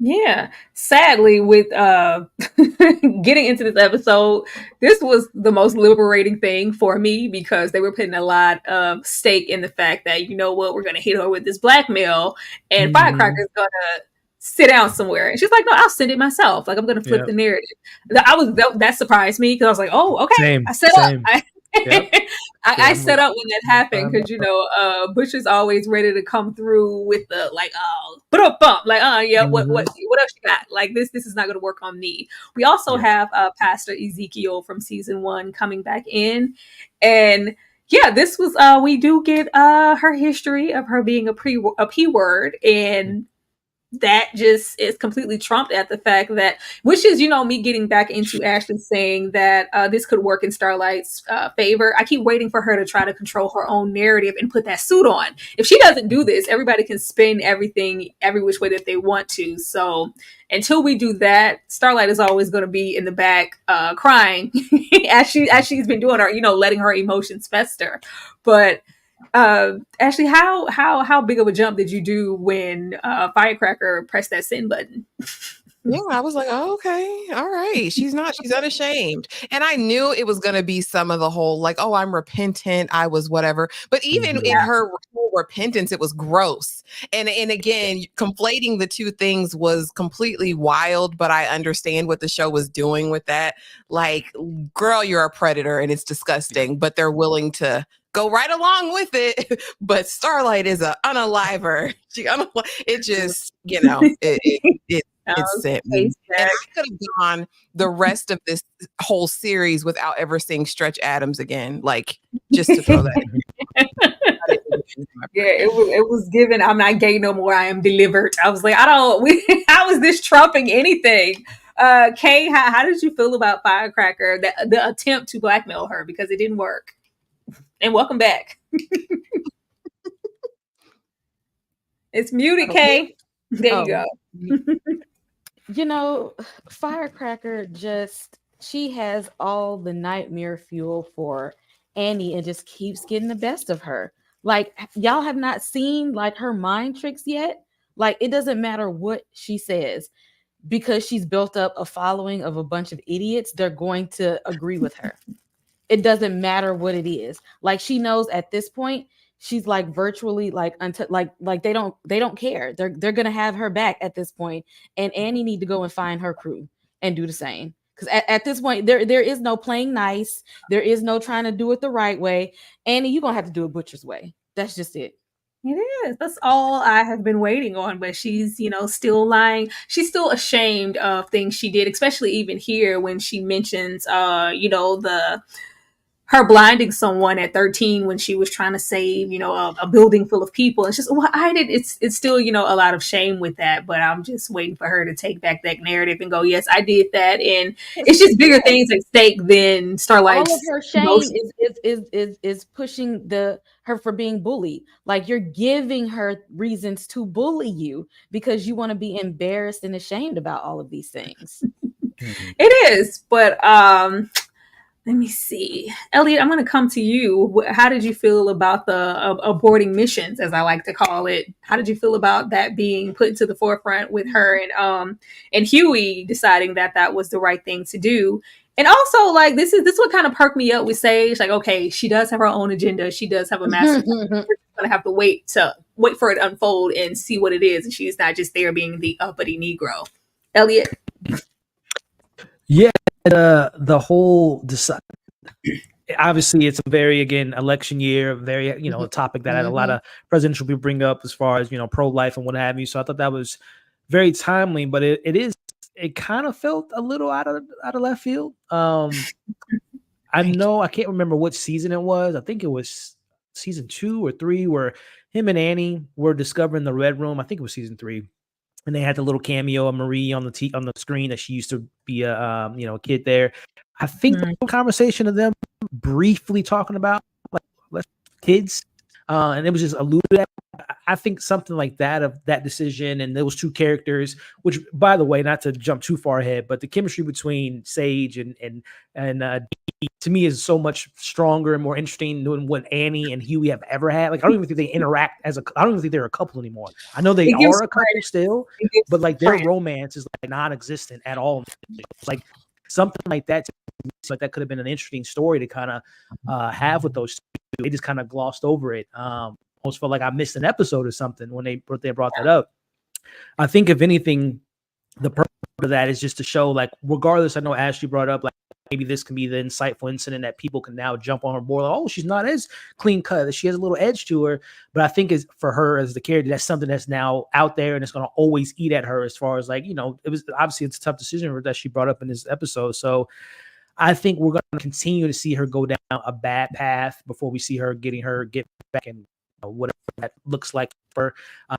yeah, sadly, with getting into this episode, this was the most liberating thing for me because they were putting a lot of stake in the fact that we're going to hit her with this blackmail, and Firecracker's going to sit down somewhere. And she's like, no, I'll send it myself. Like, I'm going to flip the narrative. That surprised me because I was like, oh, okay. I set up. I set up when that happened because Bush is always ready to come through with the like, bump, like, what else you got? Like this is not going to work on me. We also have Pastor Ezekiel from season 1 coming back in, and this was we do get her history of her being a P word, and that just is completely trumped at the fact that, which is, me getting back into Ashley saying that this could work in Starlight's favor. I keep waiting for her to try to control her own narrative and put that suit on. If she doesn't do this, everybody can spin everything every which way that they want to. So until we do that, Starlight is always going to be in the back crying as she's been doing her, letting her emotions fester. But Ashley, how big of a jump did you do when Firecracker pressed that send button? Yeah, I was like, oh, okay, all right. She's unashamed. And I knew it was going to be some of the whole, like, oh, I'm repentant. I was whatever. But even in her whole repentance, it was gross. And again, conflating the two things was completely wild, but I understand what the show was doing with that. Like, girl, you're a predator and it's disgusting, but they're willing to go right along with it. But Starlight is a unaliver. It just, it sent me. And I could have gone the rest of this whole series without ever seeing Stretch Adams again. Like, just to throw that in. Yeah, it was given. I'm not gay no more. I am delivered. I was like, how is this trumping anything? Kay, how did you feel about Firecracker? The attempt to blackmail her because it didn't work. And welcome back. It's muted, Kay. There you go. Firecracker she has all the nightmare fuel for Annie and just keeps getting the best of her. Like, y'all have not seen like her mind tricks yet. Like, it doesn't matter what she says, because she's built up a following of a bunch of idiots. They're going to agree with her. It doesn't matter what it is. Like, she knows at this point, she's like virtually like like they don't care. They're gonna have her back at this point, and Annie need to go and find her crew and do the same. Because at this point, there is no playing nice. There is no trying to do it the right way. Annie, you're gonna have to do it Butcher's way. That's just it. It is. That's all I have been waiting on. But she's, still lying. She's still ashamed of things she did, especially even here when she mentions, her blinding someone at 13 when she was trying to save, a building full of people. It's just, well, I did. It's still, a lot of shame with that, but I'm just waiting for her to take back that narrative and go, yes, I did that. And it's just bigger things at stake than Starlight's. All of her shame is pushing her for being bullied. Like, you're giving her reasons to bully you because you want to be embarrassed and ashamed about all of these things. It is, but let me see. Elliot, I'm going to come to you. How did you feel about the aborting missions, as I like to call it? How did you feel about that being put to the forefront with her and Huey deciding that was the right thing to do? And also, like, this is what kind of perked me up with Sage. Like, okay, she does have her own agenda. She does have a master plan. We're going to have to wait for it to unfold and see what it is. And she's not just there being the uppity Negro. Elliot? Yeah, the whole obviously it's a very, again, election year, very, a topic that a lot of presidential people bring up as far as, pro-life and what have you. So I thought that was very timely, but it kind of felt a little out of left field. I can't remember what season it was. I think it was season 2 or 3 where him and Annie were discovering the Red Room. I think it was season 3. And they had the little cameo of Marie on the screen that she used to be a kid there. I think the conversation of them briefly talking about like kids, and it was just alluded at. I think something like that, of that decision and those two characters, which, by the way, not to jump too far ahead, but the chemistry between Sage and Dee, to me, is so much stronger and more interesting than what Annie and Huey have ever had. Like, I don't even think they interact I don't even think they're a couple anymore. I know they are a couple still, but like their romance is like non-existent at all. Like, something like that, like that could have been an interesting story to kind of have with those two. They just kind of glossed over it. Almost felt like I missed an episode or something when they brought that up. I think, if anything, the purpose of that is just to show, like, regardless, I know Ashley brought up, like, maybe this can be the insightful incident that people can now jump on her board. Like, oh, she's not as clean cut. She has a little edge to her. But I think for her as the character, that's something that's now out there and it's going to always eat at her, as far as, like, it was obviously it's a tough decision that she brought up in this episode. So I think we're going to continue to see her go down a bad path before we see her get back and whatever that looks like for. I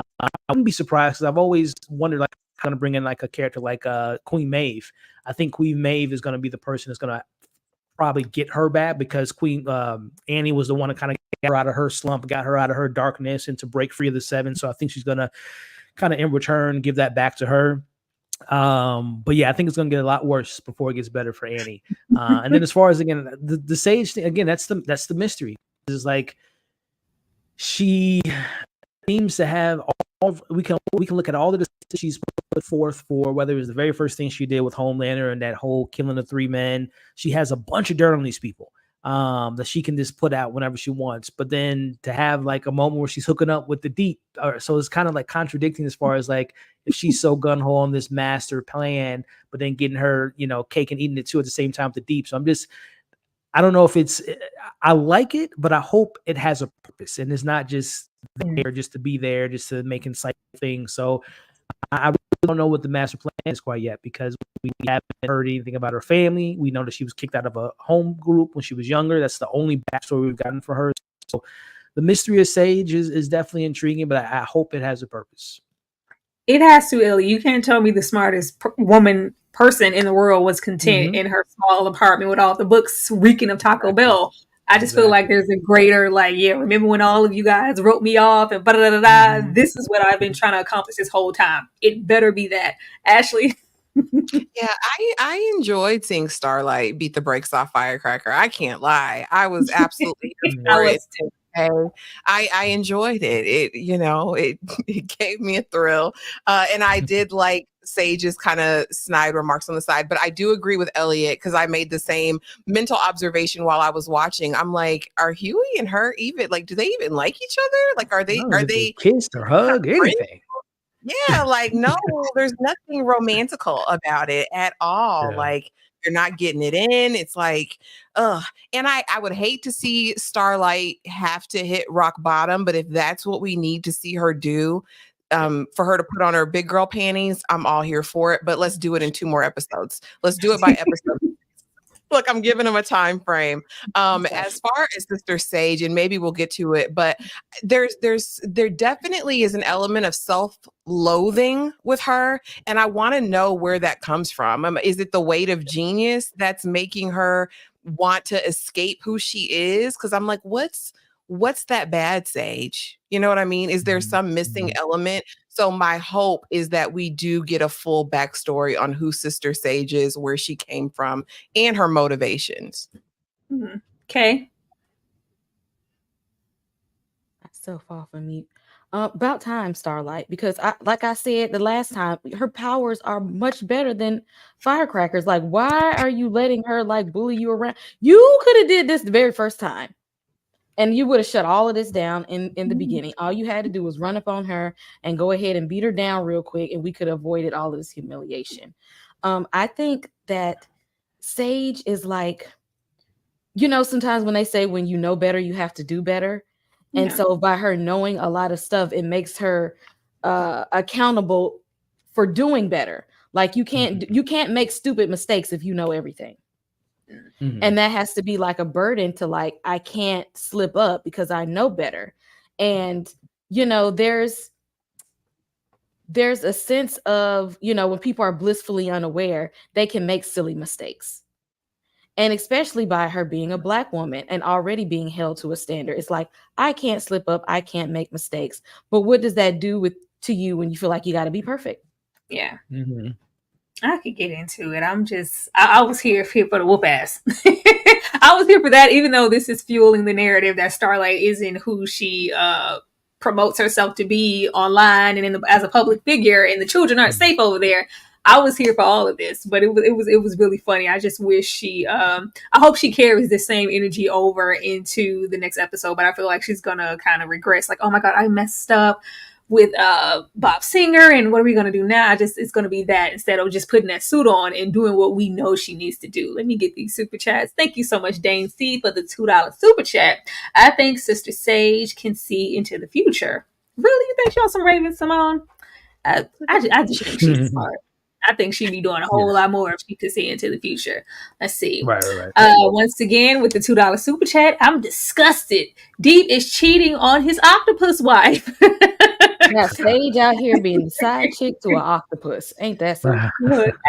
wouldn't be surprised, because I've always wondered, like, kind of bring in like a character like Queen Maeve. I think Queen Maeve is going to be the person that's going to probably get her back, because Annie was the one to kind of get her out of her slump, got her out of her darkness, and to break free of the Seven. So I think she's going to kind of in return give that back to her. But yeah, I think it's going to get a lot worse before it gets better for Annie. And then as far as, again, the Sage thing, again, that's the mystery. It's like, she seems to have we can look at all the decisions she's put forth for, whether it was the very first thing she did with Homelander and that whole killing the 3 men. She has a bunch of dirt on these people that she can just put out whenever she wants. But then to have like a moment where she's hooking up with the Deep, so it's kind of like contradicting as far as like if she's so gun-ho on this master plan, but then getting her, cake and eating it too at the same time with the Deep. So I don't know if I like it, but I hope it has a purpose and it's not just there just to be there, just to make insightful things. So I really don't know what the master plan is quite yet, because we haven't heard anything about her family. We know that she was kicked out of a home group when she was younger. That's the only backstory we've gotten for her. So the mystery of Sage is definitely intriguing, but I hope it has a purpose. It has to, Ellie. You can't tell me the smartest person in the world was content in her small apartment with all the books reeking of Taco Bell. I just feel like there's a greater, remember when all of you guys wrote me off and this is what I've been trying to accomplish this whole time. It better be that. Ashley? Yeah, I enjoyed seeing Starlight beat the brakes off Firecracker. I can't lie. I was absolutely here for it. I enjoyed it. It gave me a thrill. And I did like Sage's kind of snide remarks on the side, but I do agree with Elliot, because I made the same mental observation while I was watching. I'm like, are Huey and her even, do they even like each other? Like, are they kissed or hug, anything? Yeah, no, there's nothing romantical about it at all. Yeah. You're not getting it in. It's ugh. And I would hate to see Starlight have to hit rock bottom, but if that's what we need to see her do, for her to put on her big girl panties, I'm all here for it. But let's do it in 2 more episodes. Let's do it by episode. Look, I'm giving him a time frame. As far as Sister Sage, and maybe we'll get to it, but there definitely is an element of self-loathing with her, and I want to know where that comes from. Is it the weight of genius that's making her want to escape who she is? Because I'm like, what's that bad, Sage? You know what I mean? Is there some missing element? So my hope is that we do get a full backstory on who Sister Sage is, where she came from, and her motivations. Okay. I still fall for mute. About time, Starlight, because like I said the last time, her powers are much better than Firecracker's. Why are you letting her bully you around? You could have did this the very first time, and you would have shut all of this down in the beginning. All you had to do was run up on her and go ahead and beat her down real quick, and we could have avoided all of this humiliation. I think that Sage is sometimes when they say when you know better, you have to do better. Yeah. And so by her knowing a lot of stuff, it makes her accountable for doing better. You can't make stupid mistakes if you know everything. And that has to be a burden to I can't slip up because I know better. And there's a sense of when people are blissfully unaware, they can make silly mistakes. And especially by her being a Black woman and already being held to a standard, it's I can't slip up, I can't make mistakes. But what does that do to you when you feel like you got to be perfect? Yeah. I could get into it. I was here for the whoop ass. I was here for that, even though this is fueling the narrative that Starlight isn't who she promotes herself to be online and as a public figure, and the children aren't safe over there. I was here for all of this, but it was really funny. I just wish I hope she carries the same energy over into the next episode, but I feel like she's gonna kind of regress. Oh my God, I messed up with Bob Singer, and what are we gonna do now? It's gonna be that instead of just putting that suit on and doing what we know she needs to do. Let me get these super chats. Thank you so much, Dane C, for the $2 super chat. I think Sister Sage can see into the future. Really, you think she's on some Raven Simone? I just think she's smart. I think she'd be doing a whole lot more if she could see into the future. Let's see. Right. Once again, with the $2 super chat, I'm disgusted. Deep is cheating on his octopus wife. Yeah, Sage out here being the side chick to an octopus. Ain't that something?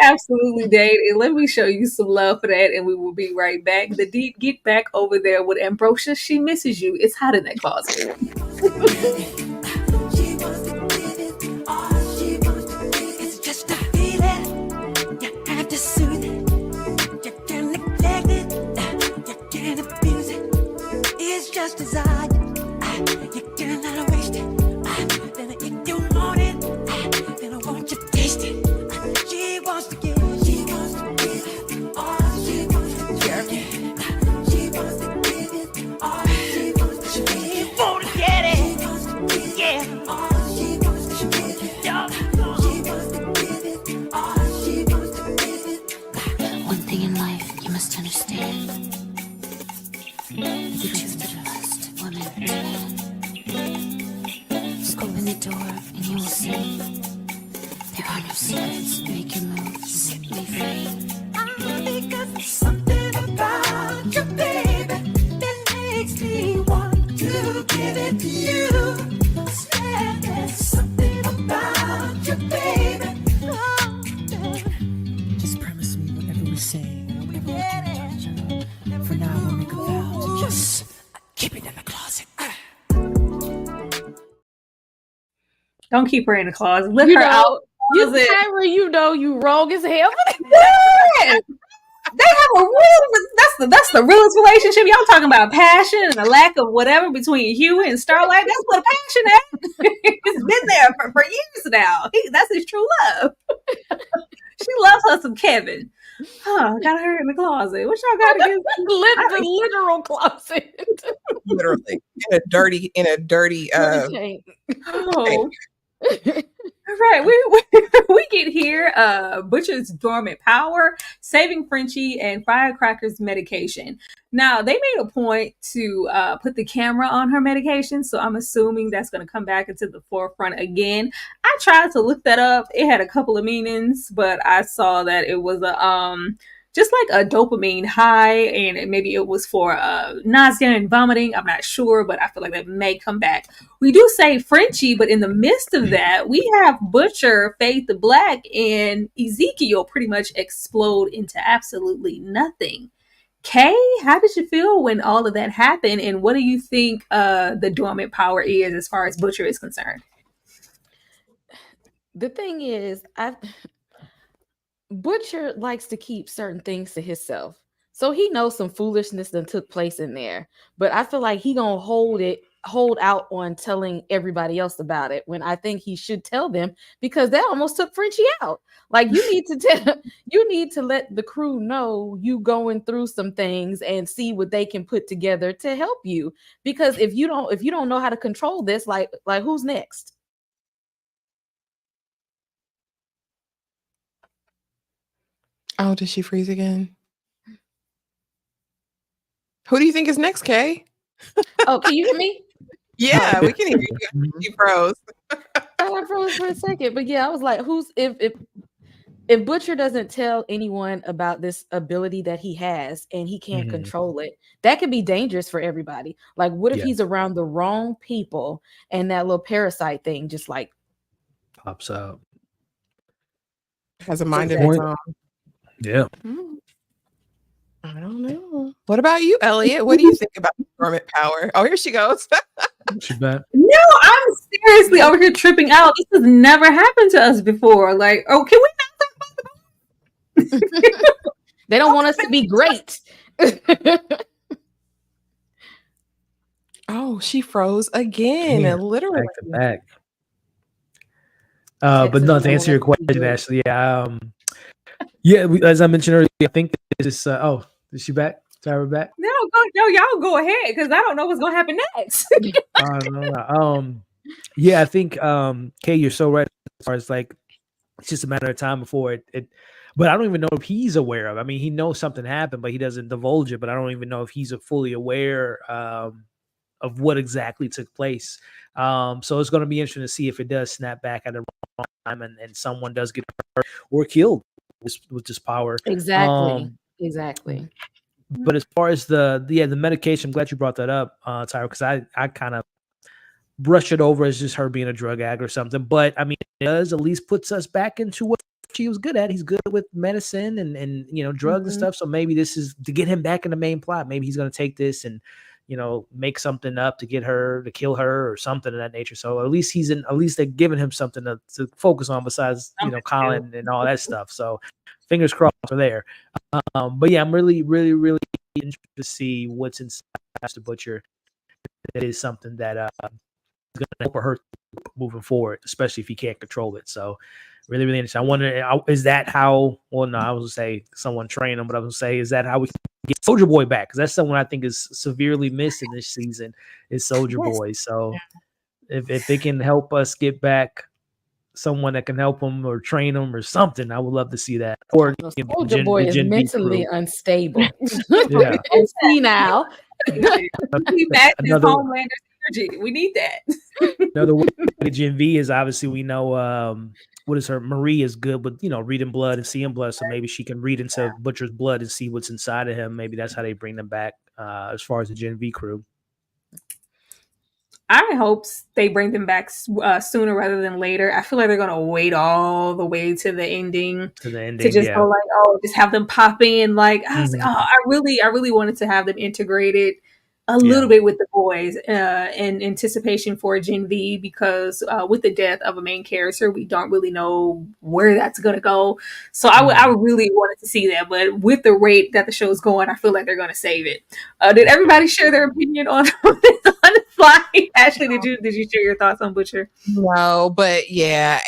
Absolutely, Dave. And let me show you some love for that, and we will be right back. The Deep, get back over there with Ambrosia. She misses you. It's hot in that closet. Just desire, you cannot waste it. Then if you want it, then I want you to taste it. Just open the door and you will see there are no secrets. Make your move, set me free. Because there's something about you, baby, that makes me want to give it to you. Swear there's something about you, baby. Oh, yeah. Just promise me whatever we say, whatever we do to each other. For now, we'll make a vow to just keep it in the closet. Don't keep her in the closet. Let You her know, out. you Closet. Tyra, you know you wrong as hell. Yes. They have a real, that's the realest relationship. Y'all talking about passion and a lack of whatever between Hugh and Starlight. That's what a passion is. It's been there for years now. That's his true love. She loves her some Kevin. Huh, got her in the closet. What y'all got against the literal closet? Literally in a dirty Oh. Right, we get here. Butcher's dormant power, saving Frenchie, and Firecracker's medication. Now they made a point to put the camera on her medication, so I'm assuming that's going to come back into the forefront again. I tried to look that up. It had a couple of meanings, but I saw that it was a just like a dopamine high, and maybe it was for nausea and vomiting. I'm not sure, but I feel like that may come back. We do say Frenchie, but in the midst of that, we have Butcher, Faith the Black, and Ezekiel pretty much explode into absolutely nothing. Kay, how did you feel when all of that happened, and what do you think the dormant power is as far as Butcher is concerned? The thing is, Butcher likes to keep certain things to himself. So he knows some foolishness that took place in there. But I feel like he gonna hold out on telling everybody else about it when I think he should tell them, because that almost took Frenchie out. Like, you need to let the crew know you going through some things and see what they can put together to help you. Because if you don't know how to control this, like who's next? Oh, did she freeze again? Who do you think is next, Kay? Oh, can you hear me? Yeah, we can hear you. She froze. I froze for a second, but yeah, I was like, if Butcher doesn't tell anyone about this ability that he has and he can't control it, that could be dangerous for everybody. Like, what if he's around the wrong people and that little parasite thing just like pops out? Has a mind of its own. Yeah. I don't know. What about you, Elliot? What do you think about dormant power? Oh, here she goes. She's back. No, I'm seriously over here tripping out. This has never happened to us before. Like, oh, can we not talk about the They don't want us to be great. Oh, she froze again. Yeah, Literally. back to back. But no, to answer your question, Ashley, as I mentioned earlier, I think this is. Is she back? Tyra back? No, y'all go ahead, because I don't know what's gonna happen next. I don't know. Yeah, I think Kay, you're so right as far as like it's just a matter of time before it. But I don't even know if he's aware of. I mean, he knows something happened, but he doesn't divulge it. But I don't even know if he's fully aware of what exactly took place. So it's going to be interesting to see if it does snap back at the wrong time and someone does get hurt or killed with this power. Exactly. But as far as the medication, I'm glad you brought that up, Tyra, because I kind of brush it over as just her being a drug addict or something. But I mean, it does at least puts us back into what she was good at. He's good with medicine and drugs and stuff. So maybe this is to get him back in the main plot. Maybe he's going to take this and make something up to get her to kill her or something of that nature. So at least they're giving him something to focus on besides Colin and all that stuff. So fingers crossed for there. But yeah, I'm really, really, really interested to see what's inside the Butcher. That is something that is going to help her moving forward, especially if he can't control it. So really, really interesting. I wonder, is that how? Well, no, I was going to say someone train him, but I was going to say, is that how we can get Soldier Boy back? Because that's someone I think is severely missed in this season. Is Soldier Boy. So if it can help us get back someone that can help him or train him or something, I would love to see that. Or Soldier Boy is mentally unstable. Yeah. And see now. We match this Another Homelander's energy. We need that. another way to Gen V is obviously we know what is her Marie is good with reading blood and seeing blood, so maybe she can read into Butcher's blood and see what's inside of him. Maybe that's how they bring them back as far as the Gen V crew. I hope they bring them back sooner rather than later. I feel like they're gonna wait all the way to the ending to just yeah. go like, oh, just have them pop in. Like I was like, oh, I really wanted to have them integrated a little bit with the boys in anticipation for Gen V, because with the death of a main character, we don't really know where that's gonna go. So I really wanted to see that, but with the rate that the show's going, I feel like they're gonna save it. Did everybody share their opinion on this on the fly? Ashley, did you share your thoughts on Butcher? No, but yeah,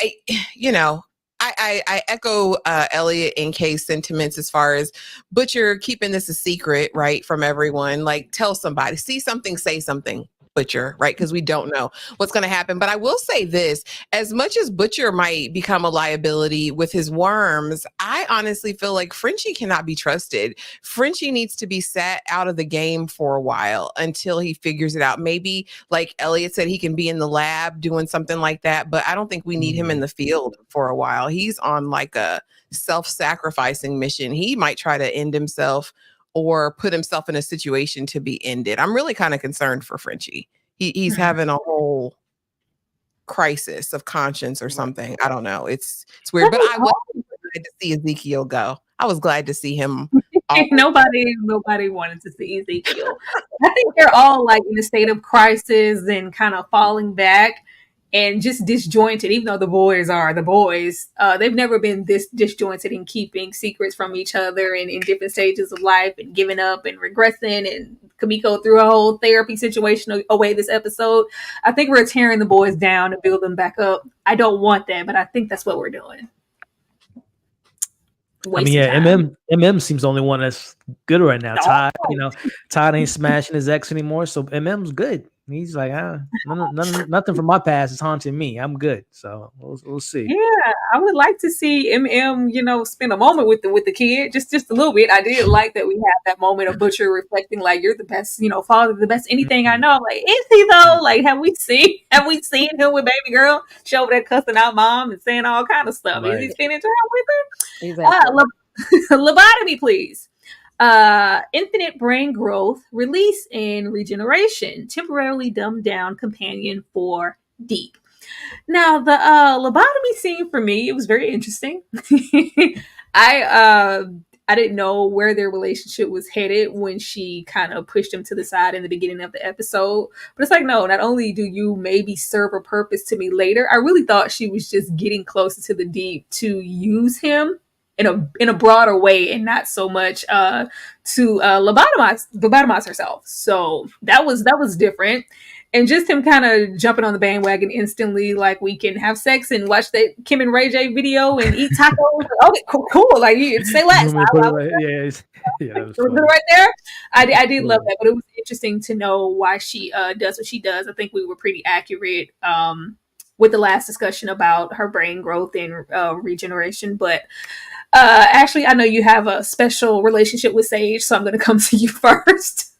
I echo Elliot and Kay's sentiments as far as Butcher keeping this a secret, right, from everyone. Like, tell somebody, see something, say something, Butcher, right? Because we don't know what's going to happen. But I will say this, as much as Butcher might become a liability with his worms, I honestly feel like Frenchie cannot be trusted. Frenchie needs to be sat out of the game for a while until he figures it out. Maybe, like Elliot said, he can be in the lab doing something like that, but I don't think we need him in the field for a while. He's on like a self-sacrificing mission. He might try to end himself or put himself in a situation to be ended. I'm really kind of concerned for Frenchie. He's having a whole crisis of conscience or something. I don't know. It's weird, but I was glad to see Ezekiel go. I was glad to see him. Nobody wanted to see Ezekiel. I think they're all like in a state of crisis and kind of falling back and just disjointed. Even though the boys are the boys, they've never been this disjointed in keeping secrets from each other and in different stages of life and giving up and regressing. And Kamiko threw a whole therapy situation away this episode. I think we're tearing the boys down to build them back up. I don't want that, but I think that's what we're doing. MM seems the only one that's good right now. Todd ain't smashing his ex anymore, so MM's good. He's like, nothing from my past is haunting me. I'm good. So we'll see. Yeah, I would like to see MM, spend a moment with the kid, just a little bit. I did like that we had that moment of Butcher reflecting, like, you're the best, father, the best anything I know. I'm like, is he though? Like, have we seen him with baby girl? She over there cussing out mom and saying all kind of stuff. Right. Is he spending time with her? Exactly. Lobotomy, please. Infinite brain growth, release, and regeneration. Temporarily dumbed down companion for Deep. Now, the lobotomy scene for me, it was very interesting. I didn't know where their relationship was headed when she kind of pushed him to the side in the beginning of the episode. But it's like, no, not only do you maybe serve a purpose to me later, I really thought she was just getting closer to the Deep to use him in a broader way and not so much to lobotomize herself. So that was different. And just him kind of jumping on the bandwagon instantly, like, we can have sex and watch that Kim and Ray J video and eat tacos. Okay, cool. Like, you say less. Right there. I did love that, but it was interesting to know why she does what she does. I think we were pretty accurate with the last discussion about her brain growth and regeneration. But Ashley, I know you have a special relationship with Sage, so I'm going to come to you first.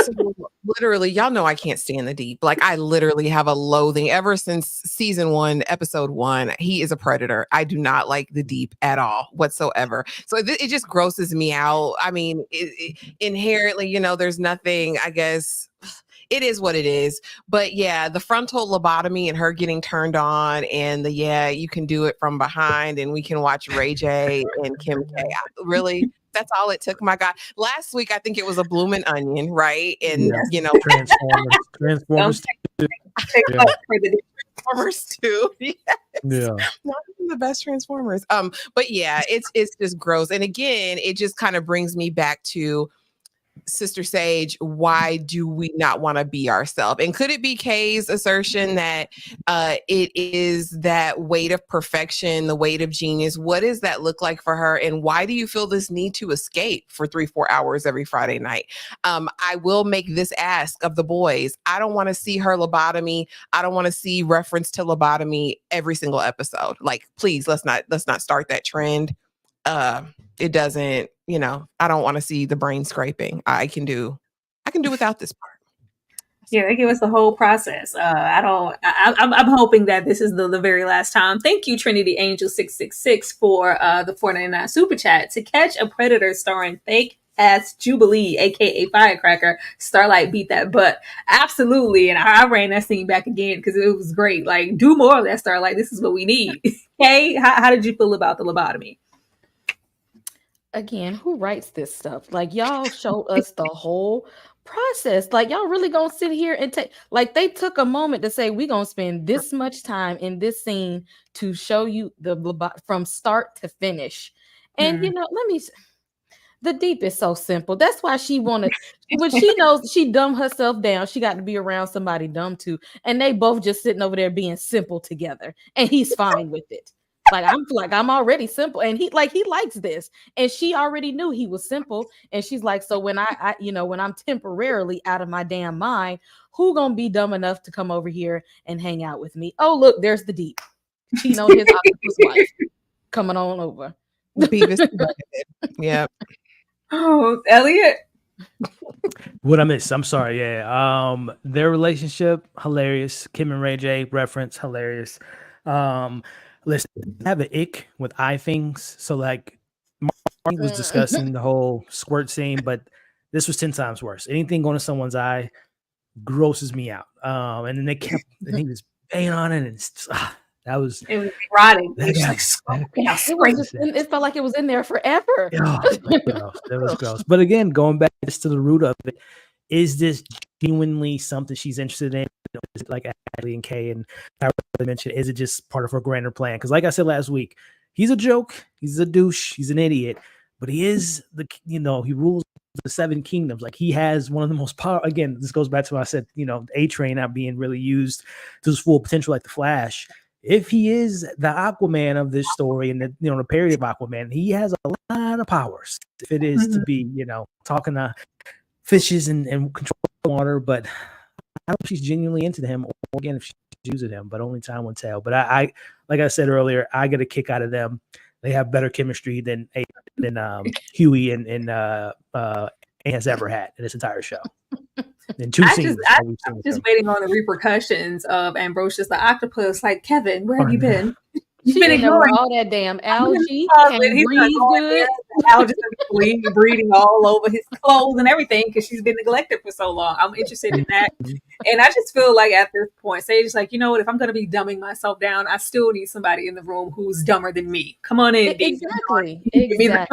So literally, y'all know I can't stand the Deep. Like, I literally have a loathing ever since season 1, episode 1. He is a predator. I do not like the Deep at all whatsoever. So it just grosses me out. I mean, inherently, there's nothing, I guess. It is what it is. But yeah, the frontal lobotomy and her getting turned on, and you can do it from behind, and we can watch Ray J and Kim K. Really? That's all it took. My God. Last week, I think it was a bloomin' onion, right? And, Transformers 2. Transformers 2. Yes. Yeah. Not even the best Transformers. But yeah, it's just gross. And again, it just kind of brings me back to Sister Sage, why do we not want to be ourselves? And could it be Kay's assertion that it is that weight of perfection, the weight of genius? What does that look like for her? And why do you feel this need to escape for 3-4 hours every Friday night? I will make this ask of the boys. I don't want to see her lobotomy. I don't want to see reference to lobotomy every single episode. Like, please, let's not start that trend. It doesn't, I don't want to see the brain scraping. I can do I can do without this part. Yeah, they give us the whole process. I'm hoping that this is the very last time. Thank you, Trinity Angel 666 for the 4.99 super chat. To Catch a Predator starring fake ass Jubilee, aka Firecracker. Starlight beat that butt. Absolutely. And I ran that scene back again because it was great. Like, do more of that, Starlight. This is what we need. Okay. How did you feel about the lobotomy? Again, who writes this stuff? Like, y'all showed us the whole process. Like, y'all really gonna sit here and take, like, they took a moment to say, we're gonna spend this much time in this scene to show you from start to finish. And you know, the deep is so simple. That's why she wanted, when she knows she dumbed herself down, she got to be around somebody dumb too. And they both just sitting over there being simple together, and he's fine with it. I'm already simple, and he likes this, and she already knew he was simple, and she's like, so when I when I'm temporarily out of my damn mind, who gonna be dumb enough to come over here and hang out with me? Oh, look, there's the deep cheating on his octopus wife coming on over. Beavis. Yeah. Oh, Elliot. What I missed? I'm sorry. Yeah. Their relationship hilarious. Kim and Ray J reference hilarious. Listen, I have an ick with eye things. So like, Marty was discussing the whole squirt scene, but this was 10 times worse. Anything going to someone's eye grosses me out. And then they kept, and he was banging on it, and it's, it was rotting. It felt like it was in there forever. That was gross. But again, going back just to the root of it, is this genuinely something she's interested in? Is it like Ashley and Kay and I mentioned? Is it just part of her grander plan? Because, like I said last week, he's a joke, he's a douche, he's an idiot, but he is he rules the 7 kingdoms. Like, he has one of the most power. Again, this goes back to what I said. A-Train not being really used to his full potential, like the Flash. If he is the Aquaman of this story and the parody of Aquaman, he has a lot of powers. If it is to be, talking to fishes and control water, but I don't know if she's genuinely into him, or again, if she's using him, but only time will tell. But I like I said earlier, I get a kick out of them. They have better chemistry than Huey and has ever had in this entire show. In 2 scenes. I'm just waiting on the repercussions of Ambrosius the octopus. Like, Kevin, where have you been? You've been ignoring all that damn algae. And breathe good. Algae breeding all over his clothes and everything because she's been neglected for so long. I'm interested in that. And I just feel like at this point, Sage is like, you know what? If I'm going to be dumbing myself down, I still need somebody in the room who's dumber than me. Come on in. Exactly. I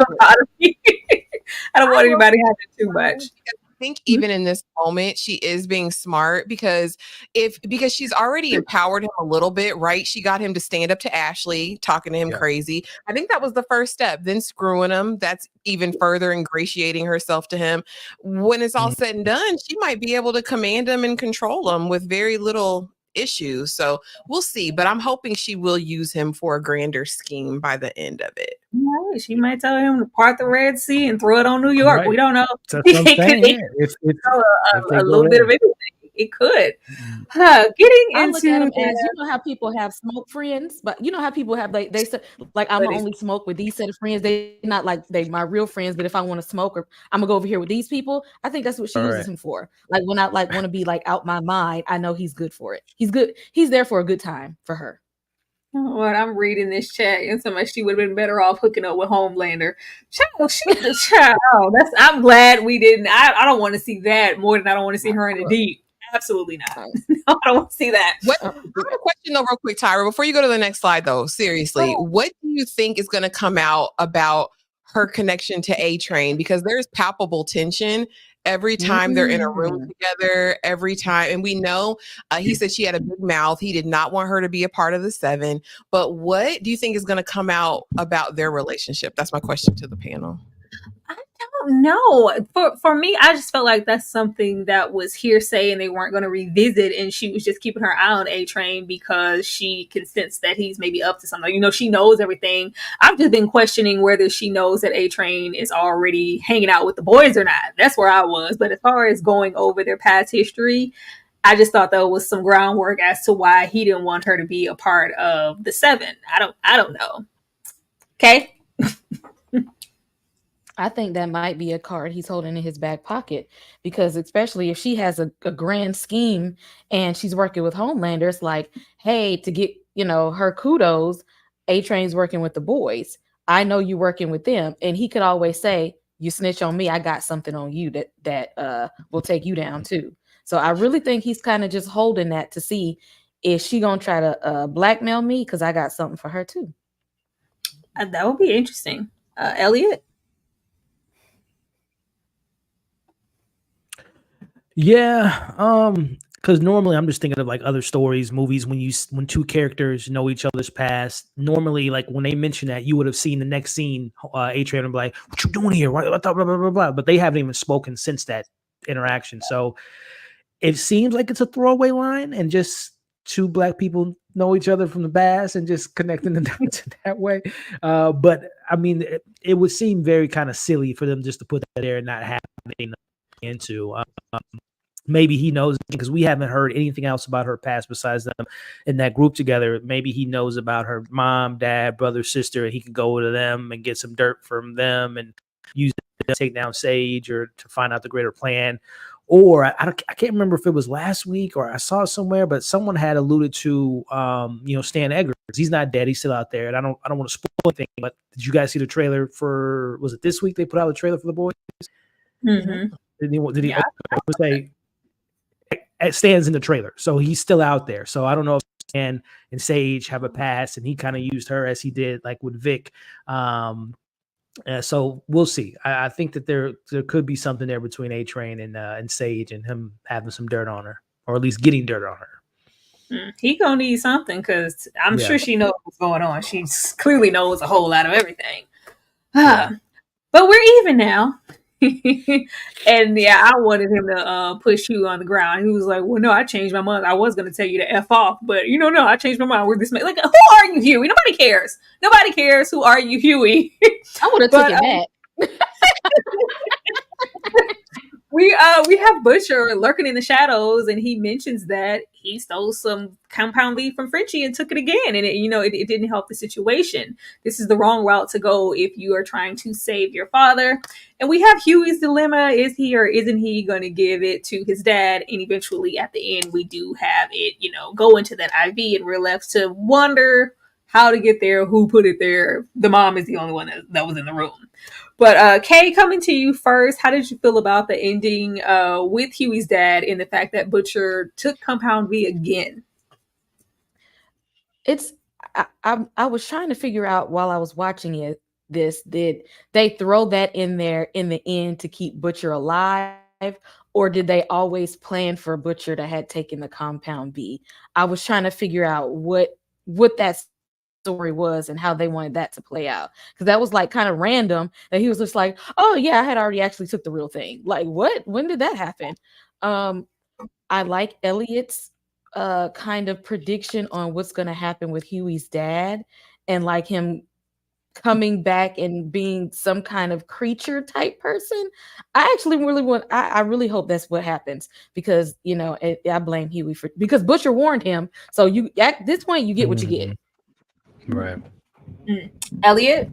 don't want anybody having too much. I think even in this moment, she is being smart because she's already empowered him a little bit, right? She got him to stand up to Ashley, talking to him crazy. I think that was the first step. Then screwing him, that's even further ingratiating herself to him. When it's all said and done, she might be able to command him and control him with very little issues. So we'll see. But I'm hoping she will use him for a grander scheme by the end of it. Right. She might tell him to part the Red Sea and throw it on New York. Right. We don't know. That's what I'm saying. If a little bit of everything. It could. Getting I into look at them as, you know how people have smoke friends, but you know how people have they said like, I'm gonna only smoke with these set of friends. They not like they my real friends, but if I want to smoke, or I'm gonna go over here with these people. I think that's what she uses him for. Like, when I want to be like out my mind, I know he's good for it. He's good. He's there for a good time for her. What I'm reading this chat, and somebody she would have been better off hooking up with Homelander. Child, I'm glad we didn't. I don't want to see that more than I don't want to see her in the deep. Absolutely not. No, I don't want to see that. I have a question though, real quick, Tyra. Before you go to the next slide, though, seriously, what do you think is going to come out about her connection to A-Train? Because there's palpable tension every time they're in a room together, every time. And we know he said she had a big mouth. He did not want her to be a part of the 7. But what do you think is going to come out about their relationship? That's my question to the panel. No, for me, I just felt like that's something that was hearsay and they weren't going to revisit, and she was just keeping her eye on A-Train because she can sense that he's maybe up to something. She knows everything. I've just been questioning whether she knows that A-Train is already hanging out with the boys or not. That's where I was. But as far as going over their past history, I just thought there was some groundwork as to why he didn't want her to be a part of the 7. I don't know. Okay. I think that might be a card he's holding in his back pocket, because especially if she has a grand scheme and she's working with Homelander, it's like, hey, to get, her kudos, A Train's working with the boys. I know you working with them. And he could always say, you snitch on me, I got something on you that will take you down too. So I really think he's kind of just holding that to see, is she gonna try to blackmail me, because I got something for her too. That would be interesting. Elliot? Yeah, because normally I'm just thinking of like other stories, movies when two characters know each other's past. Normally, like when they mention that, you would have seen the next scene. A-Train would be like, "What you doing here? Blah, blah, blah, blah, blah." But they haven't even spoken since that interaction. So it seems like it's a throwaway line, and just two black people know each other from the past and just connecting them that way. But I mean, it would seem very kind of silly for them just to put that there and not have anything into. Maybe he knows, because we haven't heard anything else about her past besides them in that group together. Maybe he knows about her mom, dad, brother, sister, and he can go to them and get some dirt from them and use it to take down Sage or to find out the greater plan. Or I can't remember if it was last week or I saw it somewhere, but someone had alluded to Stan Eggers. He's not dead; he's still out there, and I don't want to spoil anything. But did you guys see the trailer for? Was it this week they put out the trailer for The Boys? Mm-hmm. Did he say? It stands in the trailer, so he's still out there. So I don't know if Stan and Sage have a past, and he kind of used her as he did like with Vic. So we'll see. I think that there could be something there between A-Train and Sage, and him having some dirt on her, or at least getting dirt on her. He gonna need something, because I'm sure she knows what's going on. She clearly knows a whole lot of everything. But we're even now. And yeah, I wanted him to push you on the ground. He was like, "Well, no, I changed my mind. I was going to tell you to F off, but no, I changed my mind. We're this man. Like, who are you, Huey? Nobody cares. Nobody cares. Who are you, Huey?" I would have taken that. We have Butcher lurking in the shadows, and he mentions that he stole some compound V from Frenchie and took it again, and it didn't help the situation. This is the wrong route to go if you are trying to save your father. And we have Huey's dilemma: is he or isn't he going to give it to his dad? And eventually, at the end, we do have it, go into that IV, and we're left to wonder how to get there, who put it there. The mom is the only one that was in the room. But Kay, coming to you first, how did you feel about the ending with Huey's dad and the fact that Butcher took Compound V again? I was trying to figure out while I was watching did they throw that in there in the end to keep Butcher alive, or did they always plan for Butcher to have taken the Compound V? I was trying to figure out what that story was and how they wanted that to play out, because that was like kind of random that he was just like, oh yeah, I had already actually took the real thing. Like, what? When did that happen? I like Elliot's kind of prediction on what's going to happen with Huey's dad, and like him coming back and being some kind of creature type person. I actually really I really hope that's what happens, because I blame Huey because Butcher warned him. So you at this point you get what you get. Right. Elliot?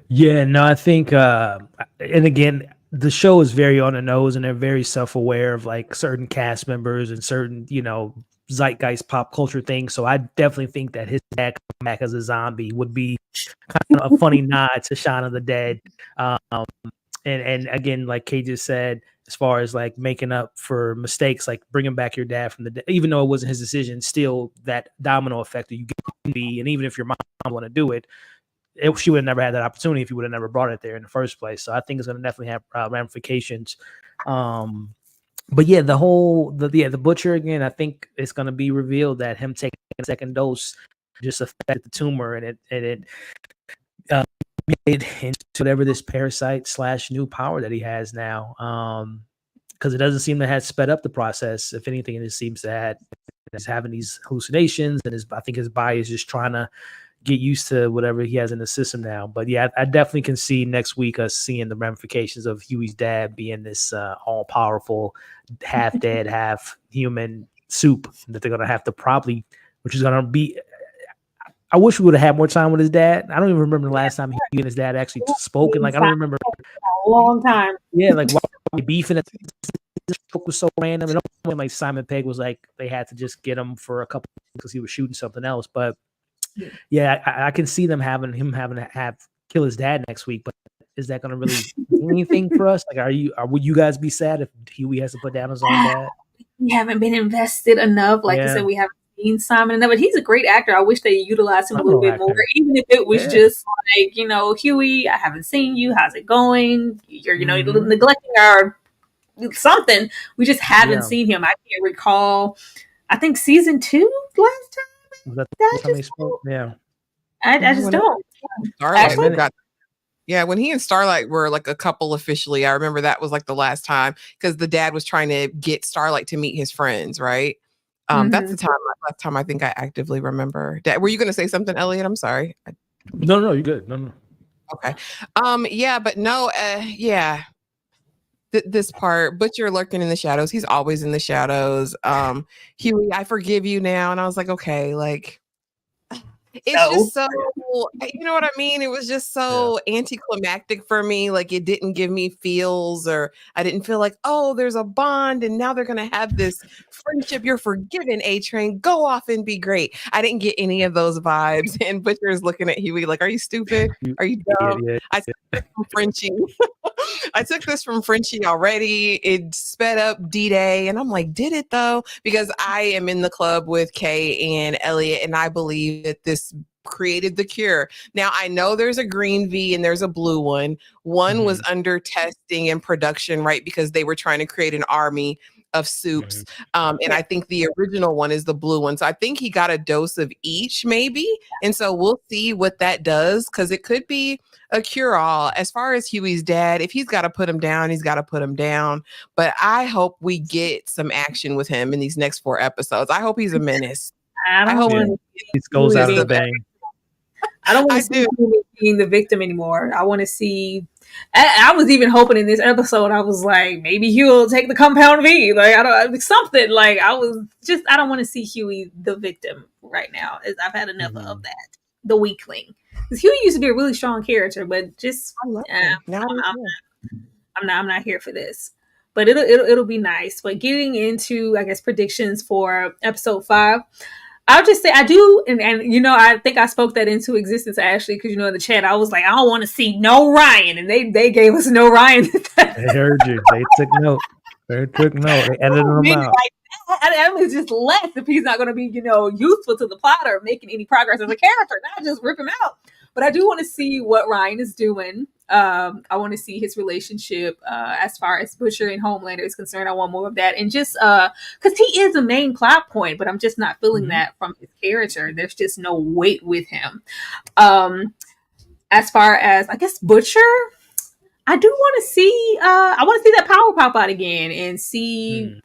Yeah, no, I think and again, the show is very on the nose, and they're very self-aware of like certain cast members and certain, zeitgeist pop culture things. So I definitely think that his dad coming back as a zombie would be kind of a funny nod to Shaun of the Dead. And again, like Kay just said, as far as like making up for mistakes, like bringing back your dad from the dead, even though it wasn't his decision, still that domino effect that you get, and even if your mom want to do it, she would have never had that opportunity if you would have never brought it there in the first place. So I think it's going to definitely have ramifications. But yeah, the Butcher again, I think it's going to be revealed that him taking a second dose just affected the tumor, and it made into whatever this parasite / new power that he has now. Because it doesn't seem to have sped up the process. If anything, it seems that he's having these hallucinations, and I think his body is just trying to get used to whatever he has in the system now. But yeah, I definitely can see next week us seeing the ramifications of Huey's dad being this all powerful, half dead, half human soup that they're gonna have to probably, which is gonna be. I wish we would have had more time with his dad. I don't even remember the last time he and his dad actually spoke. And like, I don't remember. A long time. Yeah, like why were we beefing? This book was so random. And only like Simon Pegg was like they had to just get him for a couple because he was shooting something else. But yeah, I can see them having to kill his dad next week. But is that going to really do anything for us? Like, would you guys be sad if Huey has to put down his own dad? We haven't been invested enough. Like you said, we haven't seen Simon enough. But he's a great actor. I wish they utilized him a little bit more, even if it was just like, Huey, I haven't seen you. How's it going? You're, neglecting our something. We just haven't seen him. I can't recall. I think season 2 last time. Was that the time they spoke? Yeah. I just don't. When he and Starlight were like a couple officially, I remember that was like the last time because the dad was trying to get Starlight to meet his friends, right? That's the last time I think I actively remember. Were you going to say something, Elliot? I'm sorry. No, you're good. No. Okay. But no, this part, Butcher lurking in the shadows. He's always in the shadows. Huey, I forgive you now. And I was like, okay, like, it's just so, you know what I mean? It was just so anticlimactic for me. Like, it didn't give me feels, or I didn't feel like, oh, there's a bond and now they're going to have this friendship. You're forgiven, A-Train. Go off and be great. I didn't get any of those vibes. And Butcher is looking at Huey like, are you stupid? Are you dumb? I took this from Frenchie. I took this from Frenchie already. It sped up D-Day. And I'm like, did it though? Because I am in the club with Kay and Elliot, and I believe that this created the cure. Now I know there's a green V and there's a blue one. One was under testing and production, right? Because they were trying to create an army of soups. And I think the original one is the blue one. So I think he got a dose of each maybe. And so we'll see what that does, because it could be a cure-all. As far as Huey's dad, if he's got to put him down, he's got to put him down. But I hope we get some action with him in these next 4 episodes. I hope he's a menace. I hope he goes out of the bang. I don't want to see him being the victim anymore. I want to see. I was even hoping in this episode, I was like, maybe Huey take the compound V. Like, I don't something. Like, I don't want to see Huey the victim right now. I've had enough of that. The weakling. Because Huey used to be a really strong character, but just I'm not here for this. But it'll be nice. But getting into, I guess, predictions for episode 5. I'll just say I do, and I think I spoke that into existence, Ashley, because in the chat I was like, I don't want to see no Ryan, and they gave us no Ryan. They heard you. They took note. They edited him out. I was just less if he's not going to be, useful to the plot or making any progress as a character. Not just rip him out. But I do want to see what Ryan is doing. I want to see his relationship as far as Butcher and Homelander is concerned. I want more of that. And just because he is a main plot point, but I'm just not feeling that from his character. There's just no weight with him. As far as, I guess, Butcher, I do want to see, I want to see that power pop out again and see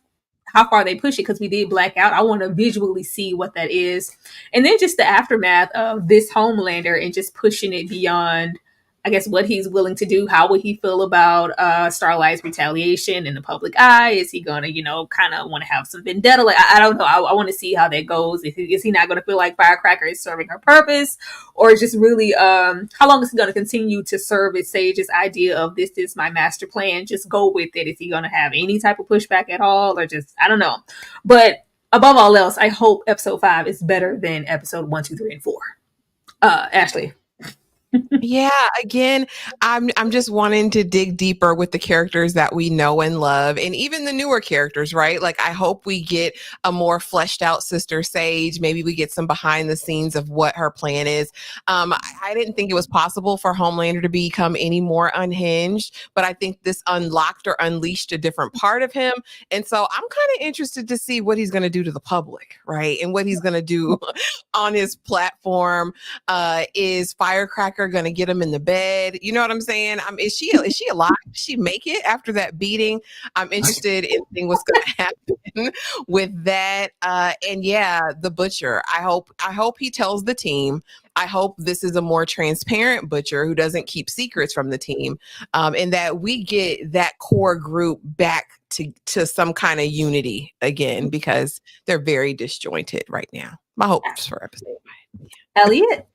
how far they push it, because we did black out. I want to visually see what that is. And then just the aftermath of this Homelander and just pushing it beyond, I guess, what he's willing to do. How would he feel about Starlight's retaliation in the public eye? Is he going to, kind of want to have some vendetta? Like, I don't know. I want to see how that goes. Is he not going to feel like Firecracker is serving her purpose? Or is just really, how long is he going to continue to serve as Sage's idea of this is my master plan? Just go with it. Is he going to have any type of pushback at all? Or just, I don't know. But above all else, I hope episode 5 is better than episode 1, 2, 3, and 4. Ashley. Yeah, again, I'm just wanting to dig deeper with the characters that we know and love, and even the newer characters, right? Like, I hope we get a more fleshed out Sister Sage. Maybe we get some behind the scenes of what her plan is. I didn't think it was possible for Homelander to become any more unhinged, but I think this unlocked or unleashed a different part of him. And so I'm kind of interested to see what he's going to do to the public, right? And what he's going to do on his platform. Is Firecracker going to get him in the bed? You know what I'm saying? Is she alive? Did she make it after that beating? I'm interested in seeing what's going to happen with that. And yeah, the Butcher. I hope he tells the team. I hope this is a more transparent Butcher who doesn't keep secrets from the team, and that we get that core group back to some kind of unity again, because they're very disjointed right now. My hopes for episode 5. Elliot.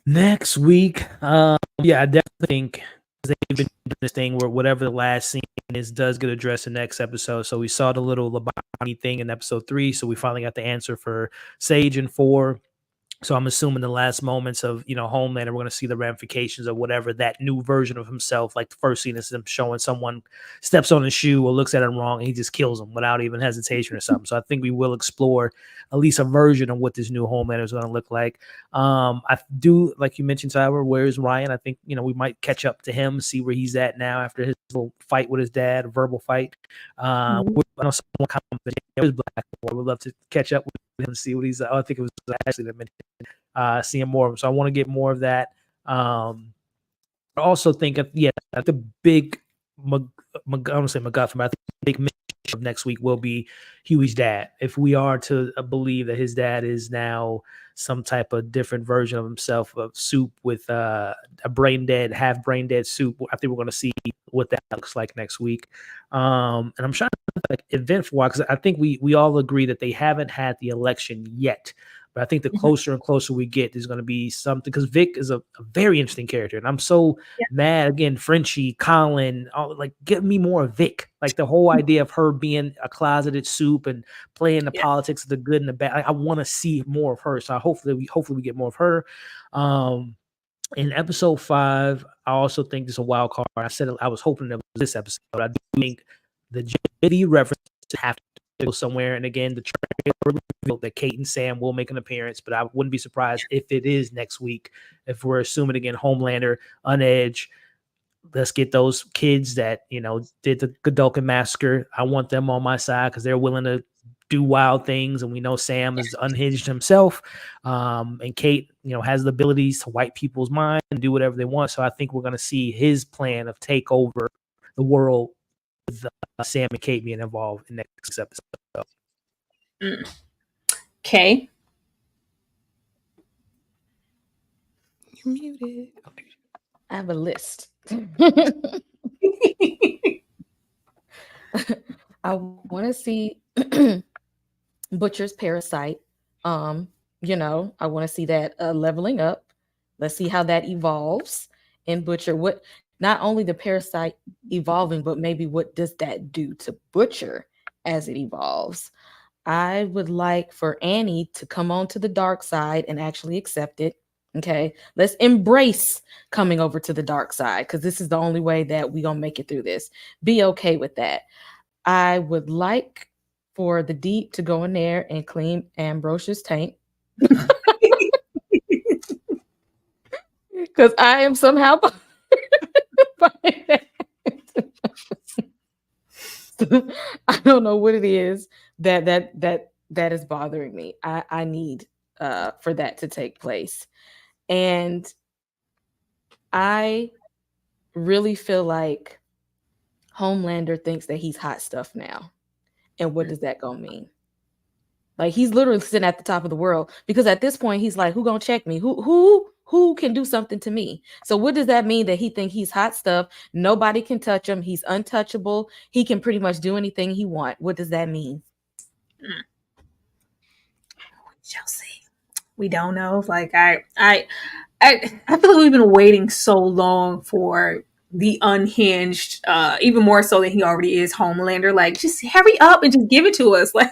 Next week, yeah, I definitely think they've been doing this thing where whatever the last scene is does get addressed in the next episode. So we saw the little lobotomy thing in episode 3, so we finally got the answer for Sage in 4. So I'm assuming the last moments of, Homelander, we're going to see the ramifications of whatever that new version of himself, like the first scene is him showing someone steps on his shoe or looks at him wrong and he just kills him without even hesitation or something. So I think we will explore at least a version of what this new Homelander is going to look like. I do, like you mentioned, Tyler, where's Ryan? I think, we might catch up to him, see where he's at now after his little fight with his dad, a verbal fight. I know someone commented, it was Black Boy. We'd love to catch up with him and see what he's. I think it was Ashley that mentioned seeing more of him. So I want to get more of that. I also think, the big, I don't say MacGuffin, but I think the big mission of next week will be Huey's dad. If we are to believe that his dad is now some type of different version of himself, of Soup with a half brain dead Soup, I think we're going to see what that looks like next week. And I'm trying to like event for because I think we all agree that they haven't had the election yet. But I think the closer and closer we get, there's going to be something, because Vic is a very interesting character. And I'm so mad, again, Frenchie, Colin, get me more of Vic. Like the whole idea of her being a closeted Soup and playing the politics of the good and the bad. I want to see more of her. So hopefully we get more of her. In episode 5, I also think this is a wild card. I said I was hoping that was this episode. I do think the JD references have to go somewhere. And again, the trailer revealed that Kate and Sam will make an appearance, but I wouldn't be surprised if it is next week. If we're assuming again, Homelander, Unedge, let's get those kids that did the Godolphin massacre. I want them on my side because they're willing to do wild things, and we know Sam is unhinged himself, and Kate has the abilities to wipe people's mind and do whatever they want. So I think we're going to see his plan of take over the world with Sam and Kate being involved in next episode. Okay. You're muted. Okay. I have a list. I want to see Butcher's Parasite. I want to see that leveling up. Let's see how that evolves in Butcher. What, not only the parasite evolving, but maybe what does that do to Butcher as it evolves? I would like for Annie to come on to the dark side and actually accept it. Okay, let's embrace coming over to the dark side, because this is the only way that we're gonna make it through this. Be okay with that. I would like for the Deep to go in there and clean Ambrosia's tank. Because I am somehow I don't know what it is that is bothering me. I need for that to take place. And I really feel like Homelander thinks that he's hot stuff now. And what does that gonna mean? Like, he's literally sitting at the top of the world, because at this point he's like, who gonna check me? Who can do something to me? So what does that mean, that he think he's hot stuff? Nobody can touch him. He's untouchable. He can pretty much do anything he wants. What does that mean? We shall see. We don't know. Like I feel like we've been waiting so long for the unhinged, even more so than he already is, Homelander. Like, just hurry up and just give it to us. Like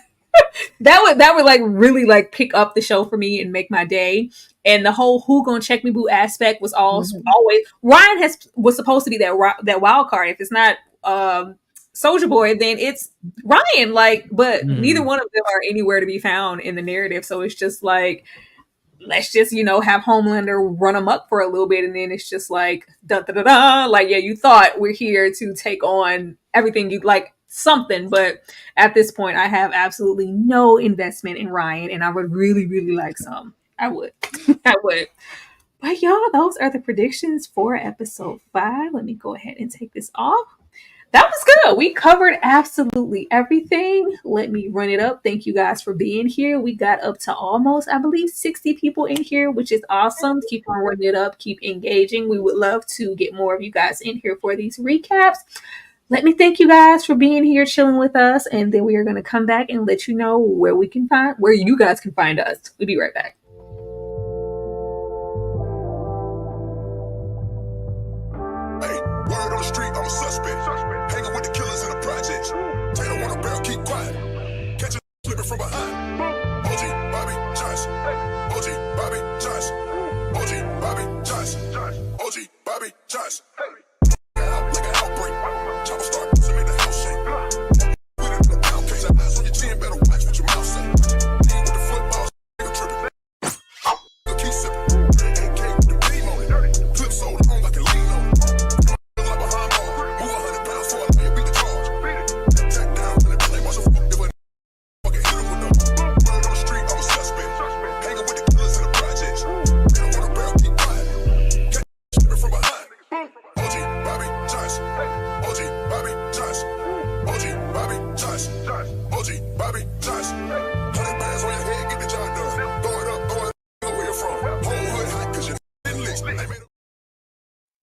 that would like really like pick up the show for me and make my day. And the whole who gonna check me boo aspect was always Ryan was supposed to be that wild card. If it's not Soldier Boy, then it's Ryan. Like, but neither one of them are anywhere to be found in the narrative. So it's just like, let's just, have Homelander run them up for a little bit. And then it's just like, da da da da. Like, yeah, you thought we're here to take on everything you'd like something. But at this point, I have absolutely no investment in Ryan. And I would really, really like some. I would. But y'all, those are the predictions for episode 5. Let me go ahead and take this off. That was good. We covered absolutely everything. Let me run it up. Thank you guys for being here. We got up to almost, I believe, 60 people in here, which is awesome. Keep on running it up. Keep engaging. We would love to get more of you guys in here for these recaps. let me thank you guys for being here, chilling with us, and then we are going to come back and let you know where you guys can find us. We'll be right back. Word on the street, I'm a suspect. Hanging with the killers in the projects. Taylor want a barrel, keep quiet. Catch a slipping from behind. OG Bobby Johnson. OG Bobby Johnson. OG Bobby Johnson. OG Bobby Johnson. Like an outbreak. Chopper start to make the house shake. With it in the pound case. Eyes on your chin, better watch what your mouth say. Lean with the football, nigga tripping. Keep sipping. AK with the beam on it. Clip sold on like a lean on it.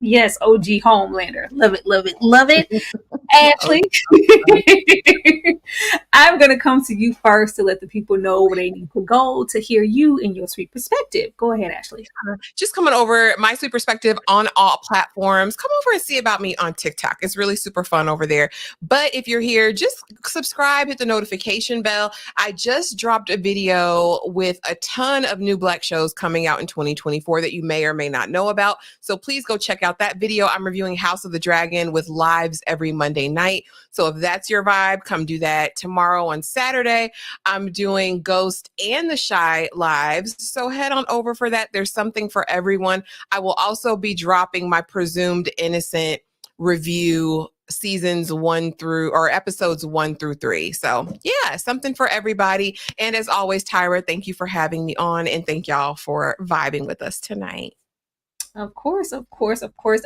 Yes, OG Homelander. Love it, love it, love it. Ashley, I'm going to come to you first to let the people know where they need to go to hear you and your sweet perspective. Go ahead, Ashley. Just coming over my sweet perspective on all platforms. Come over and see about me on TikTok. It's really super fun over there. But if you're here, just subscribe, hit the notification bell. I just dropped a video with a ton of new Black shows coming out in 2024 that you may or may not know about. So please go check out that video. I'm reviewing House of the Dragon with lives every Monday night. So if that's your vibe, come do that. Tomorrow on Saturday, I'm doing Ghost and the Shy lives. So head on over for that. There's something for everyone. I will also be dropping my Presumed Innocent review episodes 1-3. So yeah, something for everybody. And as always, Tyra, thank you for having me on, and thank y'all for vibing with us tonight. Of course,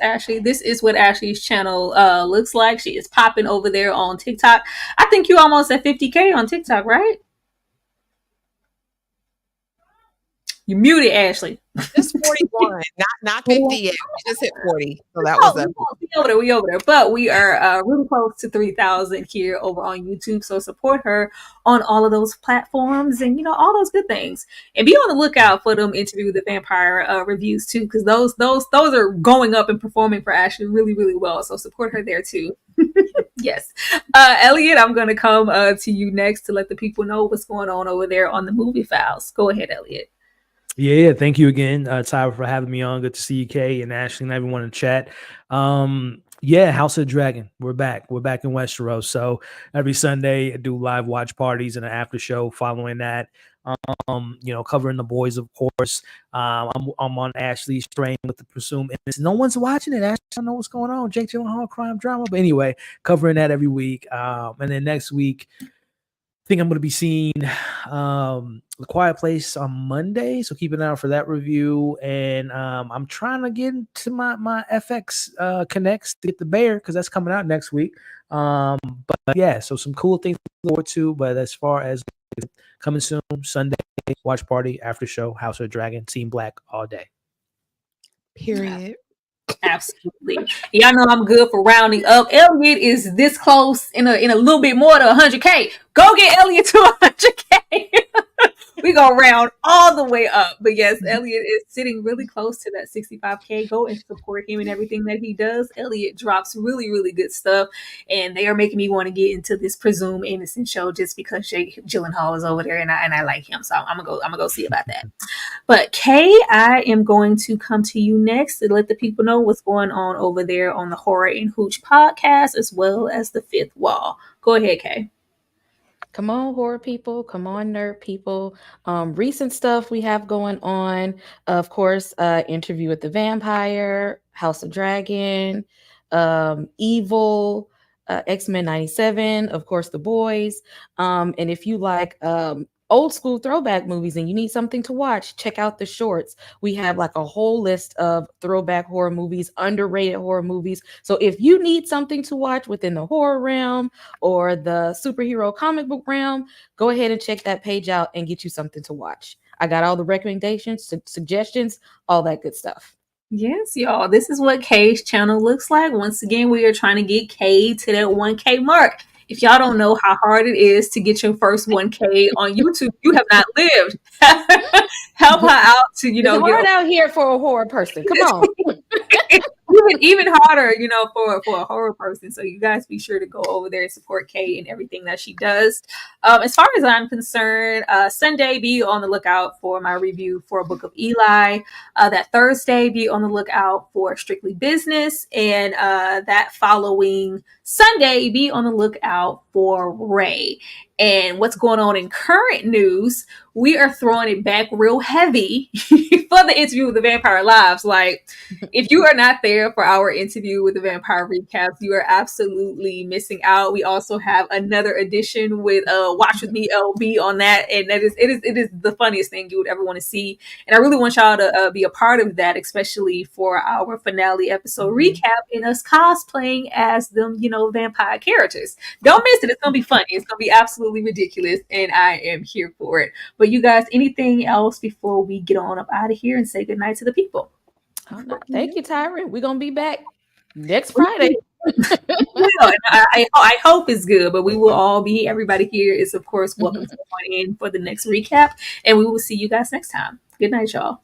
Ashley. This is what Ashley's channel looks like. She is popping over there on TikTok. I think you almost at 50K on TikTok, right? You muted, Ashley. Just 41, not 50 yet. We just hit 40. So that was we over there. But we are really close to 3,000 here over on YouTube. So support her on all of those platforms and, all those good things. And be on the lookout for them Interview with the Vampire reviews too, because those are going up and performing for Ashley really, really well. So support her there too. Yes. Elliot, I'm going to come to you next to let the people know what's going on over there on the Movie Files. Go ahead, Elliot. Yeah. Thank you again, Tyra, for having me on. Good to see you, Kay and Ashley and everyone in chat. House of the Dragon. We're back. We're back in Westeros. So every Sunday I do live watch parties and an after show following that. Covering the boys, of course. I'm on Ashley's train with the Presumed Innocent. No one's watching it. Ashley, I don't know what's going on. Jake Gyllenhaal crime drama. But anyway, covering that every week. And then next week, I think I'm going to be seeing The Quiet Place on Monday, so keep an eye out for that review. And I'm trying to get into my FX Connects to get The Bear, because that's coming out next week. But yeah, so some cool things to look forward to. But as far as coming soon, Sunday, watch party, after show, House of the Dragon, Team Black all day. Period. Absolutely. Y'all know I'm good for rounding up. Elliot is this close in a little bit more to 100K. Go get Elliot to 100K. We go round all the way up. But yes, Elliot is sitting really close to that 65K. Go and support him and everything that he does. Elliot drops really, really good stuff. And they are making me want to get into this Presumed Innocent show just because Jake Gyllenhaal is over there and I like him. So I'm gonna go see about that. But Kay, I am going to come to you next to let the people know what's going on over there on the Horror and Hooch podcast, as well as the Fifth Wall. Go ahead, Kay. Come on, horror people. Come on, nerd people. Recent stuff we have going on. Of course, Interview with the Vampire, House of Dragon, Evil, X-Men 97, of course, The Boys. And if you like old school throwback movies and you need something to watch, check out the shorts. We have like a whole list of throwback horror movies, underrated horror movies. So if you need something to watch within the horror realm or the superhero comic book realm, go ahead and check that page out and get you something to watch. I got all the recommendations, suggestions, all that good stuff. Yes, y'all. This is what Kay's channel looks like. Once again, we are trying to get Kay to that 1K mark. If y'all don't know how hard it is to get your first 1K on YouTube, you have not lived. Help her out to, It's hard out here for a horror person. Come on. even harder, for a horror person. So you guys be sure to go over there and support Kay and everything that she does. As far as I'm concerned, Sunday, be on the lookout for my review for Book of Eli. That Thursday, be on the lookout for Strictly Business, and that following Sunday, be on the lookout for Ray. And what's going on in current news, we are throwing it back real heavy for the interview with the Vampire Lives. Like, if you are not there for our interview with the Vampire Recaps, you are absolutely missing out. We also have another edition with Watch With Me LB on that, and it is the funniest thing you would ever want to see. And I really want y'all to be a part of that, especially for our finale episode recap and us cosplaying as them, vampire characters. Don't miss it. It's gonna be funny. It's gonna be absolutely ridiculous, and I am here for it. But you guys, anything else before we get on up out of here and say goodnight to the people? Oh, no. Thank you, Tyron. We're gonna be back next Friday. I hope it's good, but we will all be. Everybody here is, of course, welcome to join in for the next recap, and we will see you guys next time. Good night, y'all.